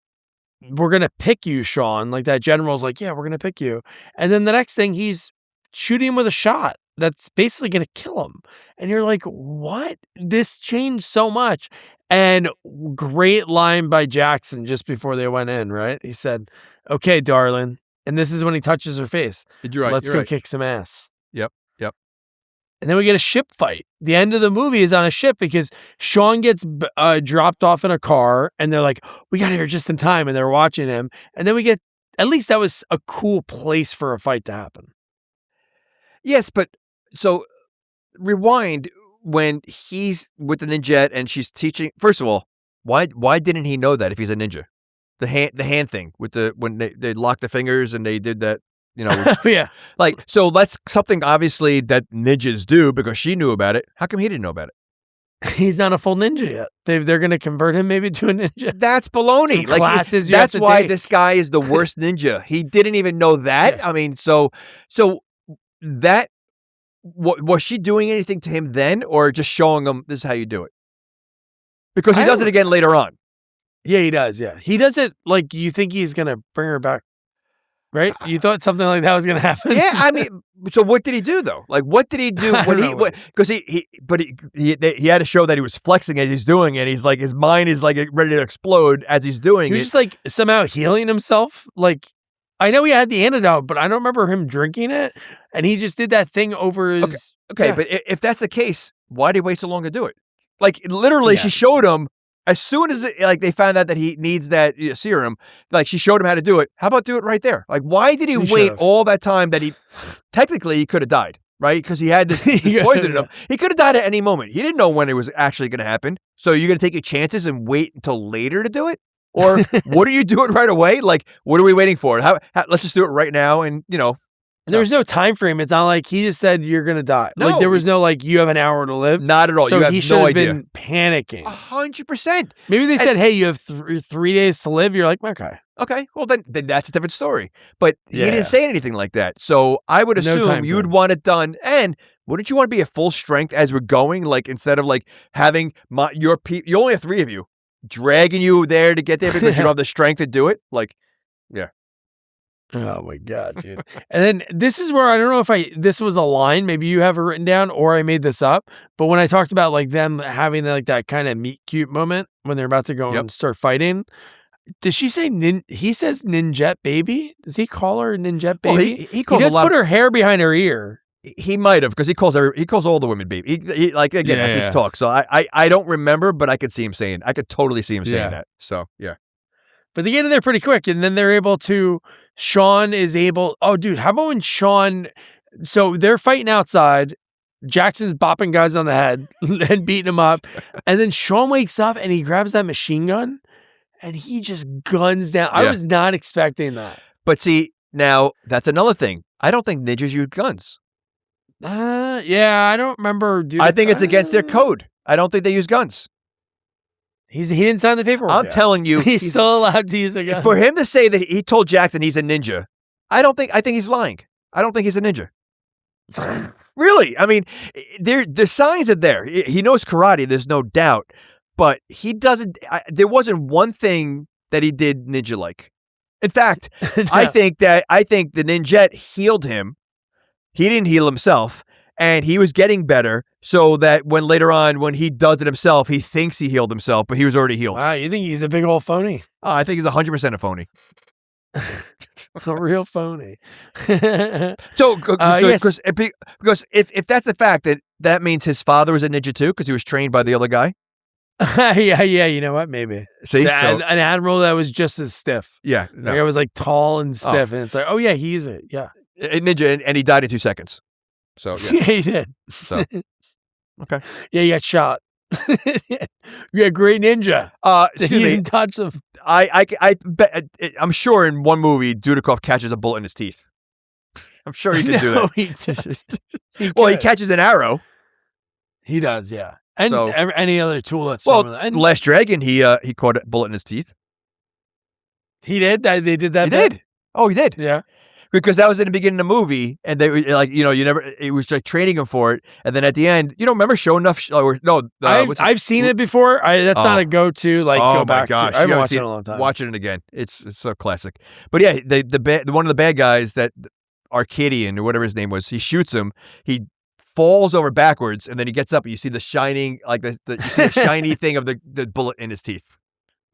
we're gonna pick you, Sean. Like that general's like, yeah, we're gonna pick you. And then the next thing, he's shooting him with a shot that's basically gonna kill him. And you're like, what? This changed so much. And great line by Jackson just before they went in, right? He said, okay, darling. And this is when he touches her face. You're right. Let's you're go right. kick some ass. Yep. And then we get a ship fight. The end of the movie is on a ship because Sean gets dropped off in a car and they're like, we got here just in time. And they're watching him. And then we get, at least that was a cool place for a fight to happen. Yes, but so rewind when he's with the ninja and she's teaching. First of all, why didn't he know that if he's a ninja? The hand thing with when they locked the fingers and they did that, you know. Yeah. Like, so that's something obviously that ninjas do because she knew about it. How come he didn't know about it? He's not a full ninja yet. They're going to convert him maybe to a ninja. That's baloney. Some Like classes you have that's to why take. this guy is the worst ninja. He didn't even know that. Yeah. I mean, so that was she doing anything to him then, or just showing him this is how you do it? Because he does it again later on. Yeah, he does. Yeah. He does it like you think he's going to bring her back. Right? You thought something like that was going to happen? Yeah, I mean, so what did he do though? Like, what did he do when because he had to show that he was flexing as he's doing it. He's like, his mind is like ready to explode as he's doing he was it. just like somehow healing himself. Like, I know he had the antidote, but I don't remember him drinking it. And he just did that thing over his. Okay, yeah. but if that's the case, why did he wait so long to do it? Like, literally, she showed him as soon as they found out that he needs that serum. Like, she showed him how to do it. How about do it right there? Like, why did he wait all that time that he technically he could have died, right? Because he had this poison in him. He could have died at any moment. He didn't know when it was actually going to happen. So you're going to take your chances and wait until later to do it? Or what are you doing right away? Like, what are we waiting for? Let's just do it right now and, you know. And there was no time frame. It's not like he just said you're gonna die. No. Like there was no like you have an hour to live. Not at all. So you have he should no have idea. been panicking. 100%. Maybe they said, "Hey, you have 3 days to live." You're like, okay. Okay, well then that's a different story. But he Yeah. didn't say anything like that. So I would No assume time you'd frame. want it done. And wouldn't you want to be at full strength as we're going? Like instead of like having you only have 3 of you dragging you there to get there because you don't have the strength to do it. Like, yeah. Oh my god, dude! And then this is where I don't know if this was a line. Maybe you have it written down, or I made this up. But when I talked about like them having like that kind of meet cute moment when they're about to go and start fighting, does she say he says ninjet baby? Does he call her ninjet baby? Well, he calls does put her hair behind her ear. He might have because he calls all the women baby. He like again that's his talk. So I don't remember, but I could see him saying. I could totally see him saying that. So yeah. But they get in there pretty quick, and then they're able to. Sean is able. Oh, dude, how about when Sean? So they're fighting outside. Jackson's bopping guys on the head and beating them up, and then Sean wakes up and he grabs that machine gun, and he just guns down. I was not expecting that. But see, now that's another thing. I don't think ninjas use guns. Yeah, I don't remember. Dude, I think it's against their code. I don't think they use guns. He didn't sign the paperwork. I'm telling you, he's still allowed to use a gun. For him to say that he told Jackson he's a ninja, I think he's lying. I don't think he's a ninja. Really? I mean, the signs are there. He knows karate. There's no doubt, but he doesn't. There wasn't one thing that he did ninja like. In fact, no. I think the ninjet healed him. He didn't heal himself. And he was getting better so that when later on, when he does it himself, he thinks he healed himself, but he was already healed. Wow, you think he's a big old phony? Oh, I think he's 100% a phony. A real phony. Because if that's the fact, that means his father was a ninja too because he was trained by the other guy? Yeah, you know what? Maybe. See? An admiral that was just as stiff. Yeah. No. Like I was like tall and stiff, and it's like, oh yeah, he's it. Yeah. A ninja, and he died in 2 seconds. So yeah, he did. So okay, yeah, he got shot. You're a great ninja. Excuse he me. didn't touch them. I bet I'm sure in one movie Dudikoff catches a bullet in his teeth. I'm sure he can do that. He doesn't. He catches an arrow. He does, yeah. And so, any other tool that's and Last Dragon, he caught a bullet in his teeth. He did. They did that. He did. Oh, he did. Yeah. Because that was in the beginning of the movie, and they were like, it was like training him for it, and then at the end, you don't remember Show Enough? I've seen it before. That's not a go-to. Like, oh go my back gosh, to. I haven't watched it in a long time. Watching it again, it's so classic. But yeah, one of the bad guys, that Arcadian or whatever his name was, he shoots him. He falls over backwards, and then he gets up, and you see the shining, like you see the shiny thing of the bullet in his teeth.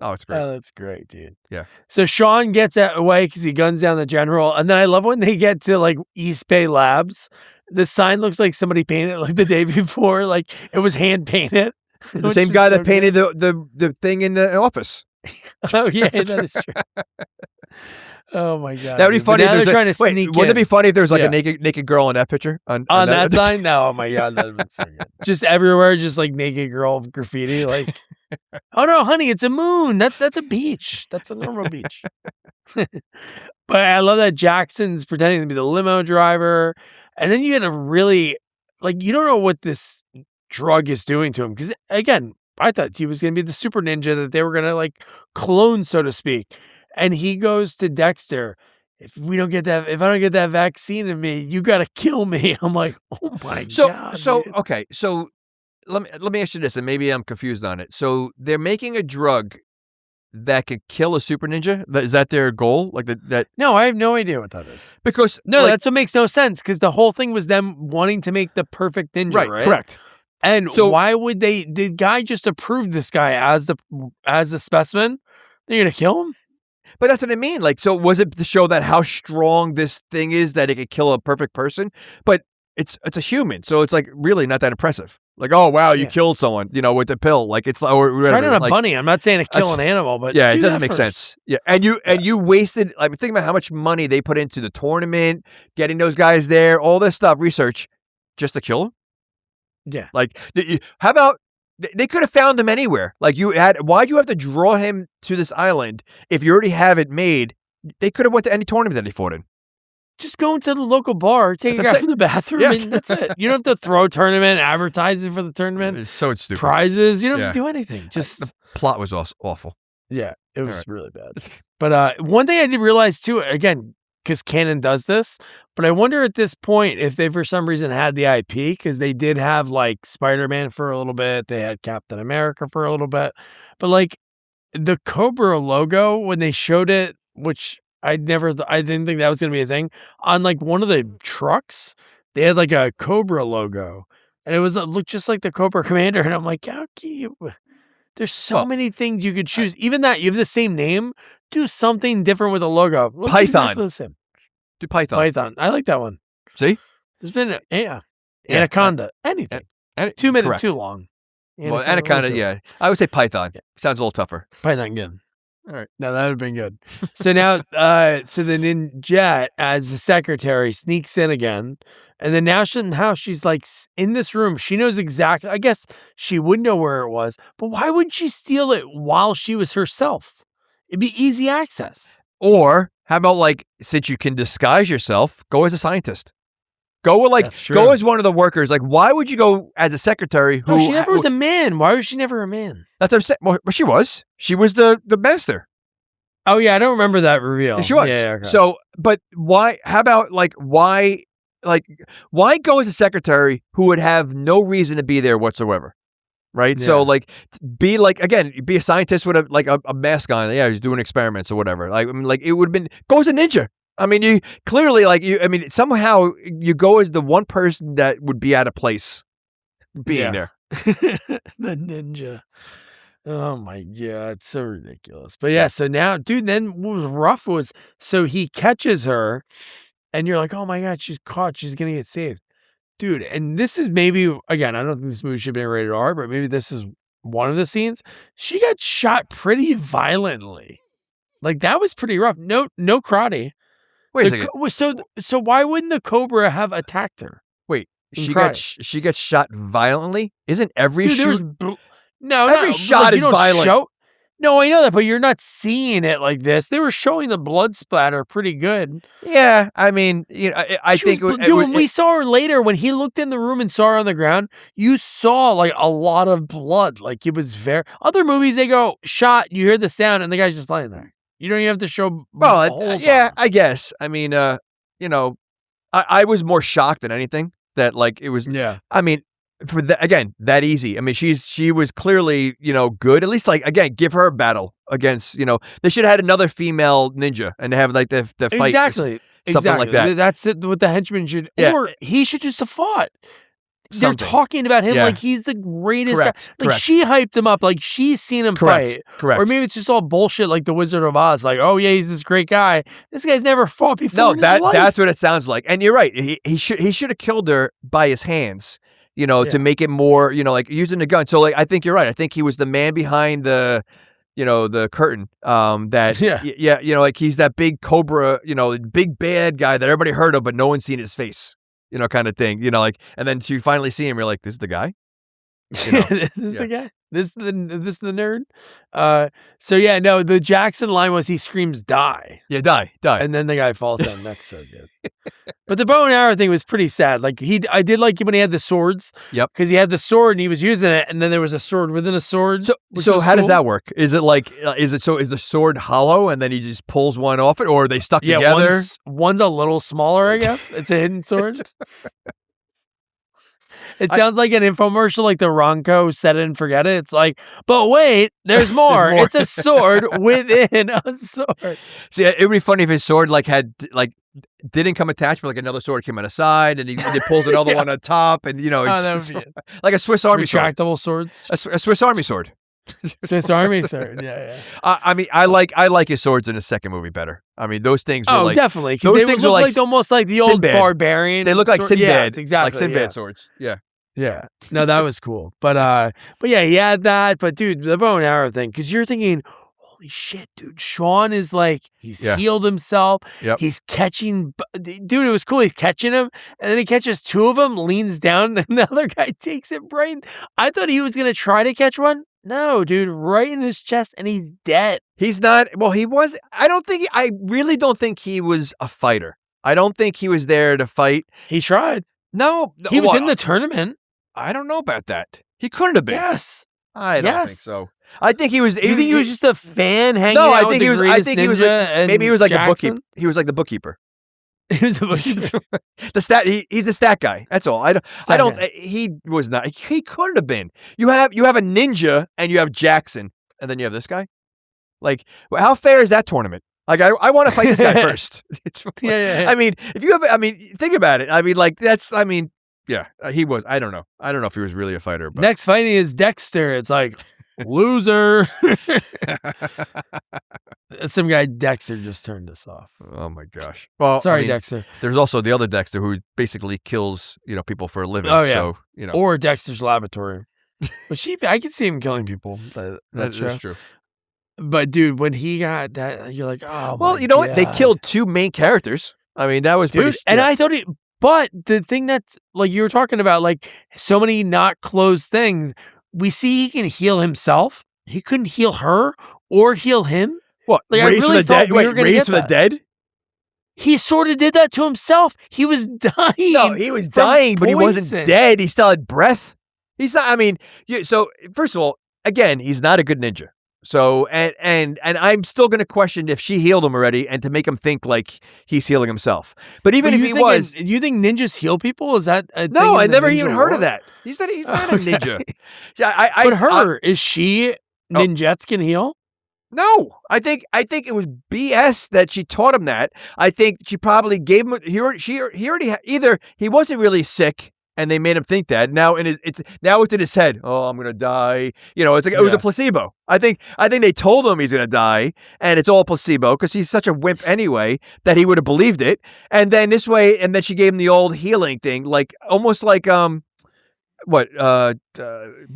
Oh, it's great. Oh, that's great, dude. Yeah. So Sean gets away because he guns down the general. And then I love when they get to like East Bay Labs. The sign looks like somebody painted it like the day before. Like it was hand painted. The same guy that painted the thing in the office. Oh, yeah, that is true. Oh my God. That would be funny. Now they're trying to sneak in. Wouldn't it be funny if there was like a naked girl on that picture? On that sign? No, oh my God. That would be so good. Just everywhere, just like naked girl graffiti. Like, oh no, honey, it's a moon. That's a beach. That's a normal beach. But I love that Jackson's pretending to be the limo driver. And then you get a really, like, you don't know what this drug is doing to him. Because again, I thought he was going to be the super ninja that they were going to like clone, so to speak. And he goes to Dexter, if I don't get that vaccine in me, you got to kill me. I'm like, oh my God. So, dude. okay. So let me ask you this, and maybe I'm confused on it. So they're making a drug that could kill a super ninja? Is that their goal? Like that? No, I have no idea what that is. Because that's what makes no sense. Because the whole thing was them wanting to make the perfect ninja, right? Correct. And so why would they? The guy just approved this guy as the specimen. They're gonna kill him. But that's what I mean. Like, so was it to show that how strong this thing is that it could kill a perfect person? But it's a human, so it's like really not that impressive. Like, oh wow, you killed someone, with the pill. Like it's or whatever. Try on a bunny. I'm not saying to kill an animal, but yeah, it doesn't make sense. Yeah, and you wasted. Like, think about how much money they put into the tournament, getting those guys there, all this stuff, research, just to kill them. Yeah. Like, how about? They could have found him anywhere. Like why'd you have to draw him to this island if you already have it made? They could have went to any tournament that he fought in. Just go into the local bar, take a guy from the bathroom, and that's it. You don't have to throw a tournament, advertising for the tournament. It's so stupid. Prizes. You don't have to do anything. Just the plot was awful. Yeah, it was really bad. But one thing I did realize too, again, because Canon does this, but I wonder at this point if they for some reason had the IP, because they did have like Spider-Man for a little bit, they had Captain America for a little bit, but like the Cobra logo when they showed it, which I didn't think that was going to be a thing, on like one of the trucks, they had like a Cobra logo, and it looked just like the Cobra Commander, and I'm like, how can you? There's so many things you could choose. Even that you have the same name, do something different with a logo. Python. Exactly the same. Do Python. Python. I like that one. See? There's been Anaconda. Anything. 2 minutes correct. too long. Well, Anaconda, yeah. I would say Python. Yeah. Sounds a little tougher. Python, good. All right. No, that would have been good. So now, so the Ninja as the secretary sneaks in again. And then now she's like in this room. She knows exactly, I guess she would know where it was, but why would she steal it while she was herself? It'd be easy access. Or how about like, since you can disguise yourself, go as a scientist. Go as one of the workers. Like, why would you go as a secretary who... she never was a man. Why was she never a man? That's what I'm saying. Well, she was. She was the master. Oh, yeah. I don't remember that reveal. Yeah, she was. Yeah, okay. So, but why... How about, why go as a secretary who would have no reason to be there whatsoever? Right? Yeah. So, be a scientist with a mask on. Yeah, he's doing experiments or whatever. It would have been... Go as a ninja. I mean, you clearly somehow you go as the one person that would be out of place being there. The ninja. Oh my God. It's so ridiculous. But yeah, so now, dude, then what was rough was, so he catches her and you're like, oh my God, she's caught. She's going to get saved. Dude, and this is maybe, again, I don't think this movie should be rated R, but maybe this is one of the scenes. She got shot pretty violently. Like, that was pretty rough. No karate. Wait a second. So why wouldn't the Cobra have attacked her? Wait, she gets shot violently? Isn't every shoot? Every shot is violent. No, I know that, but you're not seeing it like this. They were showing the blood splatter pretty good. Yeah, I mean, I think when we saw her later, when he looked in the room and saw her on the ground, you saw like a lot of blood. Like it was other movies, they go shot, you hear the sound, and the guy's just lying there. You don't even have to show. Well, holes yeah, on. I guess. I mean, you know, I was more shocked than anything that like it was. Yeah. I mean, for that again, that easy. I mean, she was clearly good. At least like again, give her a battle against. They should have had another female ninja and have like the fight. Exactly. Something like that. That's it. What the henchman should, Yeah. or he should just have fought. Something. They're talking about him Yeah. like he's the greatest Correct. guy. Like Correct. she hyped him up. Like she's seen him fight. Correct. Or maybe it's just all bullshit like the Wizard of Oz. Like, oh yeah, he's this great guy. This guy's never fought before. No, in his life. that's what it sounds like. And you're right. He should have killed her by his hands. To make it more, like using the gun. So like I think you're right. I think he was the man behind the the curtain. Like he's that big cobra, big bad guy that everybody heard of, but no one's seen his face. Kind of thing. And then you finally see him, you're like, this is the guy. This is the guy. This is the nerd. So yeah, no, the Jackson line was he screams die. Yeah, die. And then the guy falls down. That's so good. But the bow and arrow thing was pretty sad. Like I did like when he had the swords. Yep. Because he had the sword and he was using it, and then there was a sword within a sword. So how does that work? Is it like is the sword hollow and then he just pulls one off it, or are they stuck together? One's a little smaller, I guess. It's a hidden sword. It sounds like an infomercial, like the Ronco Set It and Forget It. It's like, but wait, there's more. It's a sword within a sword. See, it would be funny if his sword didn't come attached, but like another sword came on the side, and he pulls another one on top, and like a Swiss Army sword. Retractable swords. A Swiss Army sword. Swiss Army sword. Yeah. I mean, I like his swords in the second movie better. I mean, those things. Were definitely. Those They things look were like almost like the old Sinbad. barbarian. They look like sword. Sinbad. Yes, exactly. Like Sinbad swords. Yeah. Yeah. No, that was cool. But yeah, he had that. But dude, the bow and arrow thing, because you're thinking, holy shit, dude, Sean is like, he's healed himself. Yep. He's catching, dude, it was cool. He's catching him, and then he catches two of them, leans down, and the other guy takes it right. I thought he was going to try to catch one. No, dude, right in his chest, and he's dead. He's not, well, he was, I really don't think he was a fighter. I don't think he was there to fight. He tried. No. He was in the tournament. I don't know about that. He couldn't have been. Yes. I don't think so. I think he was. You think he was just a fan hanging no, out I think with the I think he was like, maybe he was like Jackson? the bookkeeper. He was like the bookkeeper. He was a bookkeeper. He's a stat guy. That's all. He was not. He couldn't have been. You have a ninja and you have Jackson, and then you have this guy. Like, how fair is that tournament? Like, I want to fight this guy first. Yeah. I mean, think about it. I mean, like that's. I mean, yeah, he was. I don't know. I don't know if he was really a fighter. But. Next fighting is Dexter. It's like, loser. Some guy, Dexter, just turned us off. Oh my gosh. Well, sorry, Dexter. There's also the other Dexter who basically kills, people for a living. Oh yeah. So, Or Dexter's Laboratory. But I could see him killing people. That's true. But dude, when he got that, you're like, oh. Well, you know what? They killed two main characters. I mean, that was pretty. And I thought but the thing that's like you were talking about, like so many not closed things. We see he can heal himself. He couldn't heal her or heal him. What? Like, raise from the dead? Wait, raise from the dead? He sort of did that to himself. He was dying. No, he was dying, but he wasn't dead. He still had breath. He's not. I mean, so first of all, again, he's not a good ninja. So and I'm still going to question if she healed him already, and to make him think like he's healing himself. But even if he was, you think ninjas heal people? Is that a no? thing I never even heard war? of that. He's not a ninja. Is she ninjets can heal? No, I think it was BS that she taught him that. I think she probably gave him. He already either he wasn't really sick, and they made him think that. Now it's in his head. Oh, I'm gonna die. It's like it was a placebo. I think they told him he's gonna die, and it's all placebo because he's such a wimp anyway that he would have believed it. And then this way, and then she gave him the old healing thing, like almost like Big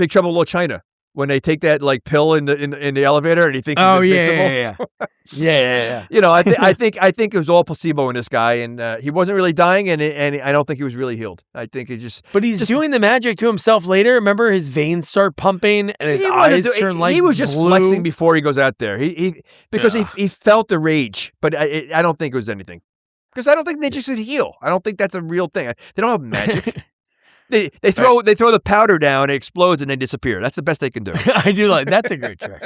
Trouble in Little China. When they take that like pill in the elevator and he thinks he's invincible. Yeah. I think it was all placebo in this guy, and he wasn't really dying, and I don't think he was really healed. I think it just. But he's doing the magic to himself later. Remember, his veins start pumping and his eyes turn like he was just blue. Flexing before he goes out there. He felt the rage, but I don't think it was anything because I don't think ninjas should heal. I don't think that's a real thing. They don't have magic. They throw the powder down, it explodes, and they disappear. That's the best they can do. I do like that's a great trick.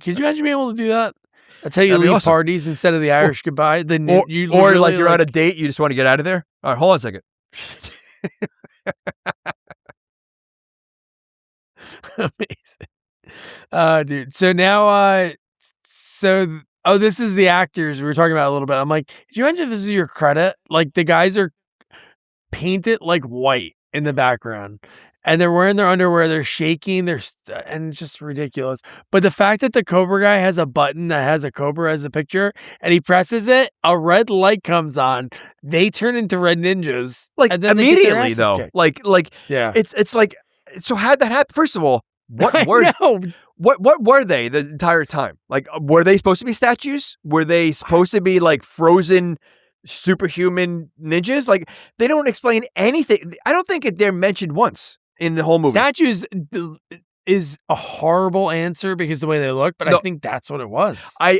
Could you imagine being able to do that? That's how you That'd be leave awesome. parties instead of the Irish goodbye. Then Or, you or like literally, you're on a date, you just want to get out of there. All right, hold on a second. amazing. Dude. So now, this is the actors we were talking about a little bit. I'm like, did you mention this is your credit? Like the guys are painted like white in the background, and they're wearing their underwear. They're shaking. And it's just ridiculous. But the fact that the Cobra guy has a button that has a Cobra as a picture, and he presses it, a red light comes on. They turn into red ninjas, Like and then they get their immediately asses though. kicked. Like Yeah. it's like, so how'd that happen? First of all, what I were know. what were they the entire time? Like, were they supposed to be statues? Were they supposed to be like frozen superhuman ninjas? Like, they don't explain anything. I don't think they're mentioned once in the whole movie. Statues is a horrible answer because the way they look, but No. I think that's what it was. I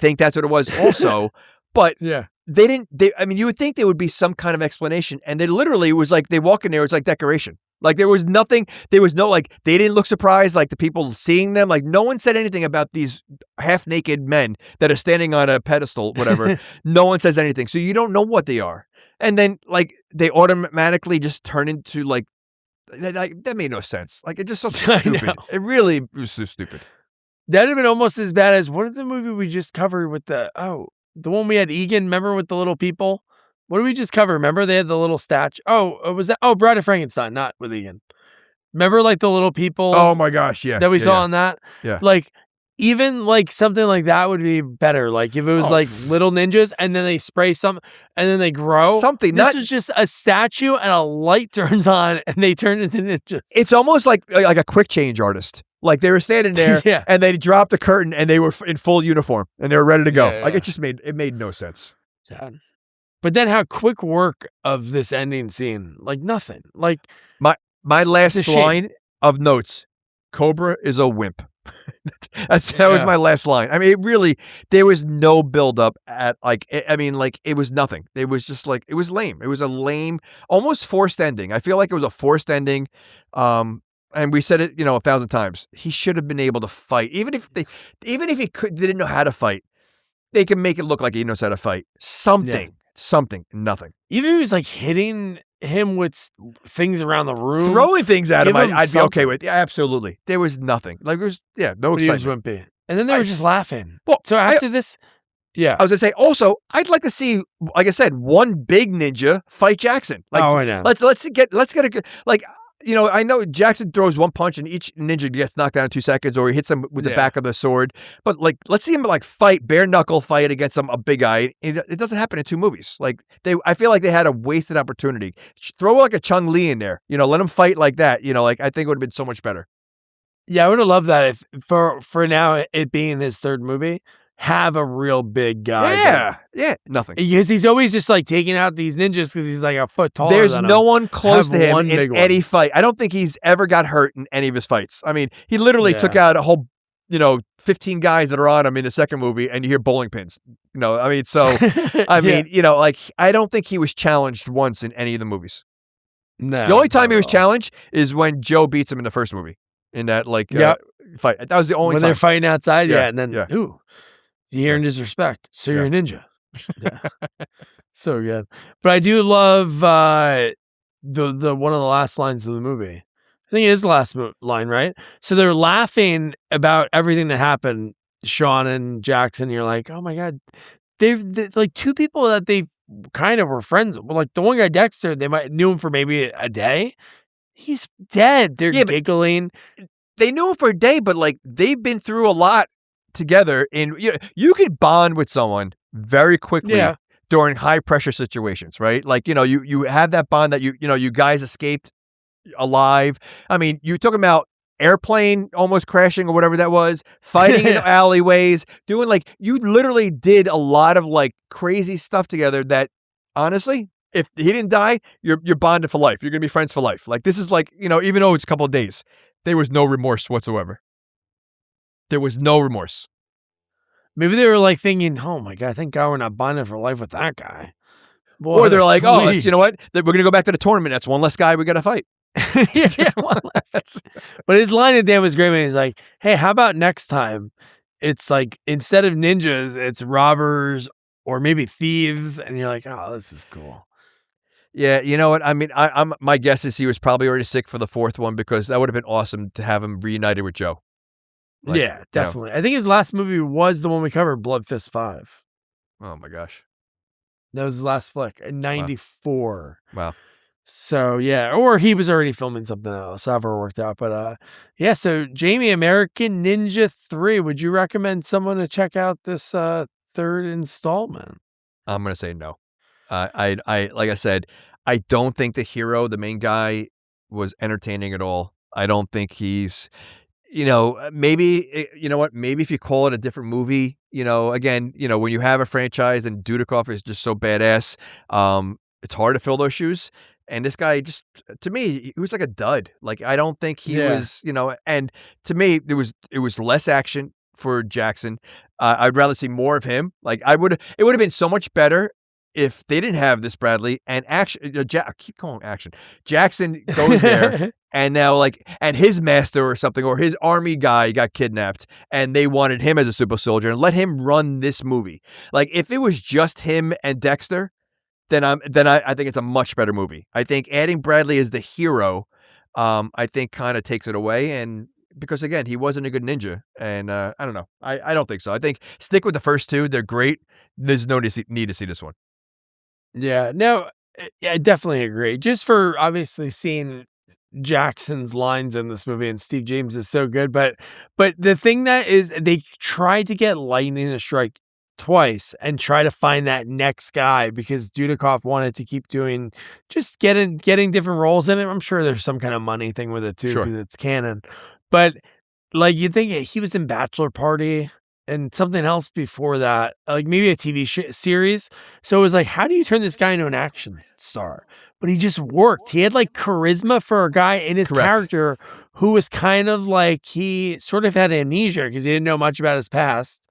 think that's what it was also, but Yeah. I mean, you would think there would be some kind of explanation, and they literally, it was like, they walk in there, it's like decoration. Like there was nothing, there was no, like, they didn't look surprised, like the people seeing them, like no one said anything about these half naked men that are standing on a pedestal, whatever. No one says anything. So you don't know what they are. And then like they automatically just turn into like that made no sense. Like it just so I stupid. know. It really was so stupid. That'd have been almost as bad as what is the movie we just covered with the one we had Egan, remember, with the little people? What did we just cover? Remember they had the little statue? Oh, was that? Oh, Bride of Frankenstein, not with Egan. Remember like the little people Oh my gosh, yeah. that we yeah, saw yeah. on that? Yeah. Like even like something like that would be better. Like if it was Oh. like little ninjas and then they spray some and then they grow. Something, This not- is just a statue and a light turns on and they turn into ninjas. It's almost like a quick change artist. Like they were standing there Yeah. and they dropped the curtain and they were in full uniform and they were ready to go. Yeah, Like yeah. it just made no sense. Sad. But then how quick work of this ending scene. Like nothing. Like My last It's a shame. line of notes: Cobra is a wimp. that was Yeah. my last line. I mean, it really, there was no build up at like, I mean, like it was nothing. It was just like, it was lame. It was a lame, almost forced ending. I feel like it was a forced ending. And we said it, 1,000 times. He should have been able to fight, even if he didn't know how to fight. They can make it look like he knows how to fight. Something, nothing. even if he was like hitting him with things around the room. Throwing things at him, Give him I'd be okay something. with. Yeah, absolutely. There was nothing. Like there was, no but he was excitement. wimpy. And then they were just laughing. Well, So after this, yeah. I was gonna say also, I'd like to see, like I said, one big ninja fight Jackson. Like, I know. let's get a good, like, I know Jackson throws one punch and each ninja gets knocked down in 2 seconds, or he hits him with the Yeah. back of the sword. But like, let's see him like fight, bare knuckle fight against a big guy. It doesn't happen in 2 movies. Like I feel like they had a wasted opportunity. Throw like a Chung Li in there. Let him fight like that. Like I think it would have been so much better. Yeah, I would have loved that if for now it being his 3rd movie, have a real big guy. Yeah, nothing. Because he's always just like taking out these ninjas because he's like a foot taller. There's than no him. one close Have to him one big in one. any fight. I don't think he's ever got hurt in any of his fights. I mean, he literally took out a whole, 15 guys that are on him in the 2nd movie, and you hear bowling pins. I mean, so I mean, like I don't think he was challenged once in any of the movies. No, The only time he not was at all. challenged is when Joe beats him in the 1st movie in that like Yep. fight. That was the only when time. they're fighting outside, Yeah, and then yeah. ooh, you hear disrespect. So you're a ninja. Yeah. So good. But I do love the one of the last lines of the movie. I think it is the last line, right? So they're laughing about everything that happened, Sean and Jackson. You're like, oh my God. They're like 2 people that they kind of were friends with. Like the one guy, Dexter, they might knew him for maybe a day. He's dead. They're Yeah, but- giggling. They knew him for a day, but like they've been through a lot together, and you could bond with someone very quickly Yeah. during high pressure situations, right? Like you have that bond that you guys escaped alive. I mean, you talking about airplane almost crashing or whatever that was, fighting in alleyways, doing like you literally did a lot of like crazy stuff together. That honestly, if he didn't die, you're bonded for life. You're gonna be friends for life. Like this is like even though it's a couple of days, there was no remorse whatsoever. There was no remorse. Maybe they were like thinking, oh my God, thank God we're not bonded for life with that guy. Boy, Or they're like, oh, please. you know what? We're going to go back to the tournament. That's one less guy we got to fight. yeah, one less. But his line at the end was great when he's like, hey, how about next time it's like instead of ninjas, it's robbers or maybe thieves, and you're like, oh, this is cool. Yeah, you know what? I mean, my guess is he was probably already sick for the fourth one because that would have been awesome to have him reunited with Joe. Like, Yeah, definitely. I think his last movie was the one we covered, Blood Fist 5. Oh my gosh. That was his last flick in 94. Wow. So yeah, or he was already filming something else, however it worked out. But yeah, so Jamie, American Ninja 3, would you recommend someone to check out this third installment? I'm gonna say no. I like I said, I don't think the hero, the main guy, was entertaining at all. I don't think he's, maybe you know what? Maybe if you call it a different movie, again, when you have a franchise and Dudikoff is just so badass, it's hard to fill those shoes. And this guy just, to me, he was like a dud. Like I don't think he was, and to me, it was less action for Jackson. I'd rather see more of him. Like it would have been so much better if they didn't have this Bradley and action. I keep calling action. Jackson goes there and now and his master or something, or his army guy got kidnapped and they wanted him as a super soldier and let him run this movie. Like if it was just him and Dexter, then I think it's a much better movie. I think adding Bradley as the hero, I think kind of takes it away. And because again, he wasn't a good ninja, and I don't know. I don't think so. I think stick with the first two; they're great. There's no need to see this one. Yeah, no, I definitely agree. Just for obviously seeing Jackson's lines in this movie, and Steve James is so good. But the thing that is, they tried to get lightning to strike twice and try to find that next guy because Dudikoff wanted to keep doing, just getting different roles in it. I'm sure there's some kind of money thing with it too, because it's canon. But like you think he was in Bachelor Party and something else before that, like maybe a TV series. So it was like, how do you turn this guy into an action star? But he just worked. He had like charisma for a guy in his character who was kind of like, he sort of had amnesia because he didn't know much about his past.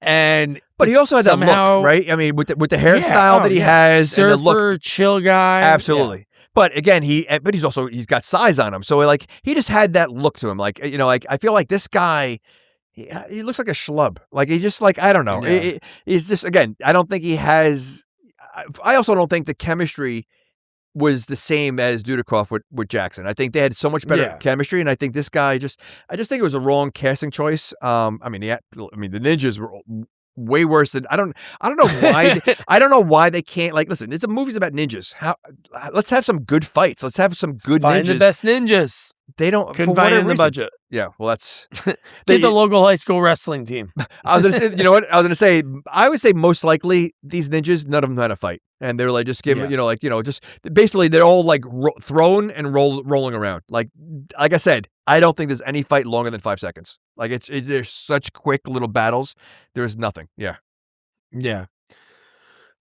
But he also had that look, right? I mean, with the hairstyle that he has, surfer, and the look, chill guy, absolutely. Yeah. But again, he's got size on him, so like he just had that look to him. Like I feel like this guy, he looks like a schlub. Like he just I don't know. Yeah. He's just, again, I don't think he has. I also don't think the chemistry was the same as Dudikoff with Jackson. I think they had so much better chemistry, and I think this guy I just think it was a wrong casting choice. I mean, the ninjas were way worse than I don't know why I don't know why they can't, listen, it's a movie's about ninjas. Let's have some good fights. Let's have some good ninjas. Find the best ninjas. They don't couldn't find it in the budget. Yeah, well, that's get the local high school wrestling team. I was gonna say, I would say most likely these ninjas, none of them had a fight, and they're like just giving, just basically they're all thrown and rolling around. Like I said, I don't think there's any fight longer than 5 seconds. Like there's such quick little battles. There's nothing. Yeah.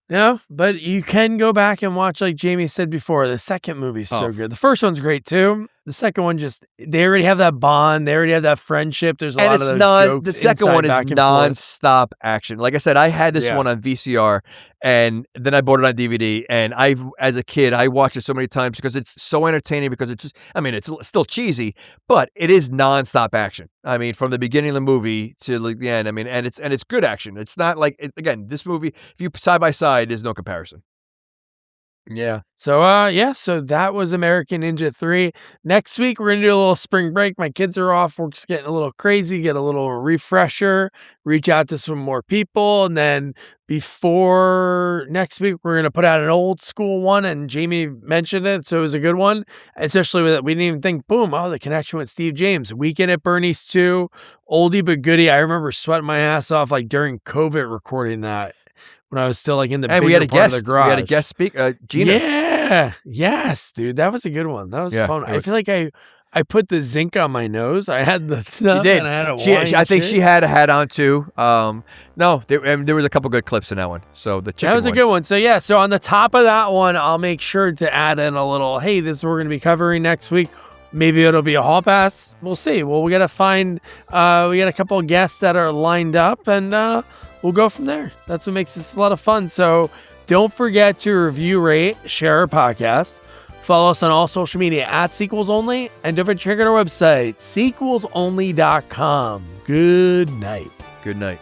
No, but you can go back and watch, like Jamie said before, the second movie's so good. The first one's great too. The second one they already have that bond. They already have that friendship. There's a lot of those jokes. The second one is nonstop action. Like I said, I had this one on VCR, and then I bought it on DVD. And as a kid, I watched it so many times because it's so entertaining. Because it's just, I mean, it's still cheesy, but it is nonstop action. I mean, from the beginning of the movie to the end. I mean, and it's good action. It's not again, this movie, if you side by side, there's no comparison. Yeah. So so that was American Ninja 3. Next week we're gonna do a little spring break. My kids are off. We're just getting a little crazy, get a little refresher, reach out to some more people, and then before next week we're gonna put out an old school one, and Jamie mentioned it, so it was a good one. Especially with it, we didn't even think, boom, the connection with Steve James. Weekend at Bernie's 2, oldie but goodie. I remember sweating my ass off during COVID recording that. When I was still in the and we had a guest, of the garage. We had a guest speaker, Gina. Yeah, yes, dude, that was a good one. That was fun. I feel like I put the zinc on my nose. I had the stuff. You did. And I had I think she had a hat on too. No, there was a couple good clips in that one. So the chicken that was a good one. So yeah, so on the top of that one, I'll make sure to add in a little. Hey, this is what we're going to be covering next week. Maybe it'll be a hall pass. We'll see. Well, we got to find. We got a couple of guests that are lined up, and we'll go from there. That's what makes this a lot of fun. So don't forget to review, rate, share our podcast. Follow us on all social media at Sequels Only. And don't forget to check out our website, sequelsonly.com. Good night. Good night.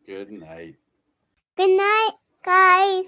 Good night. Good night, guys.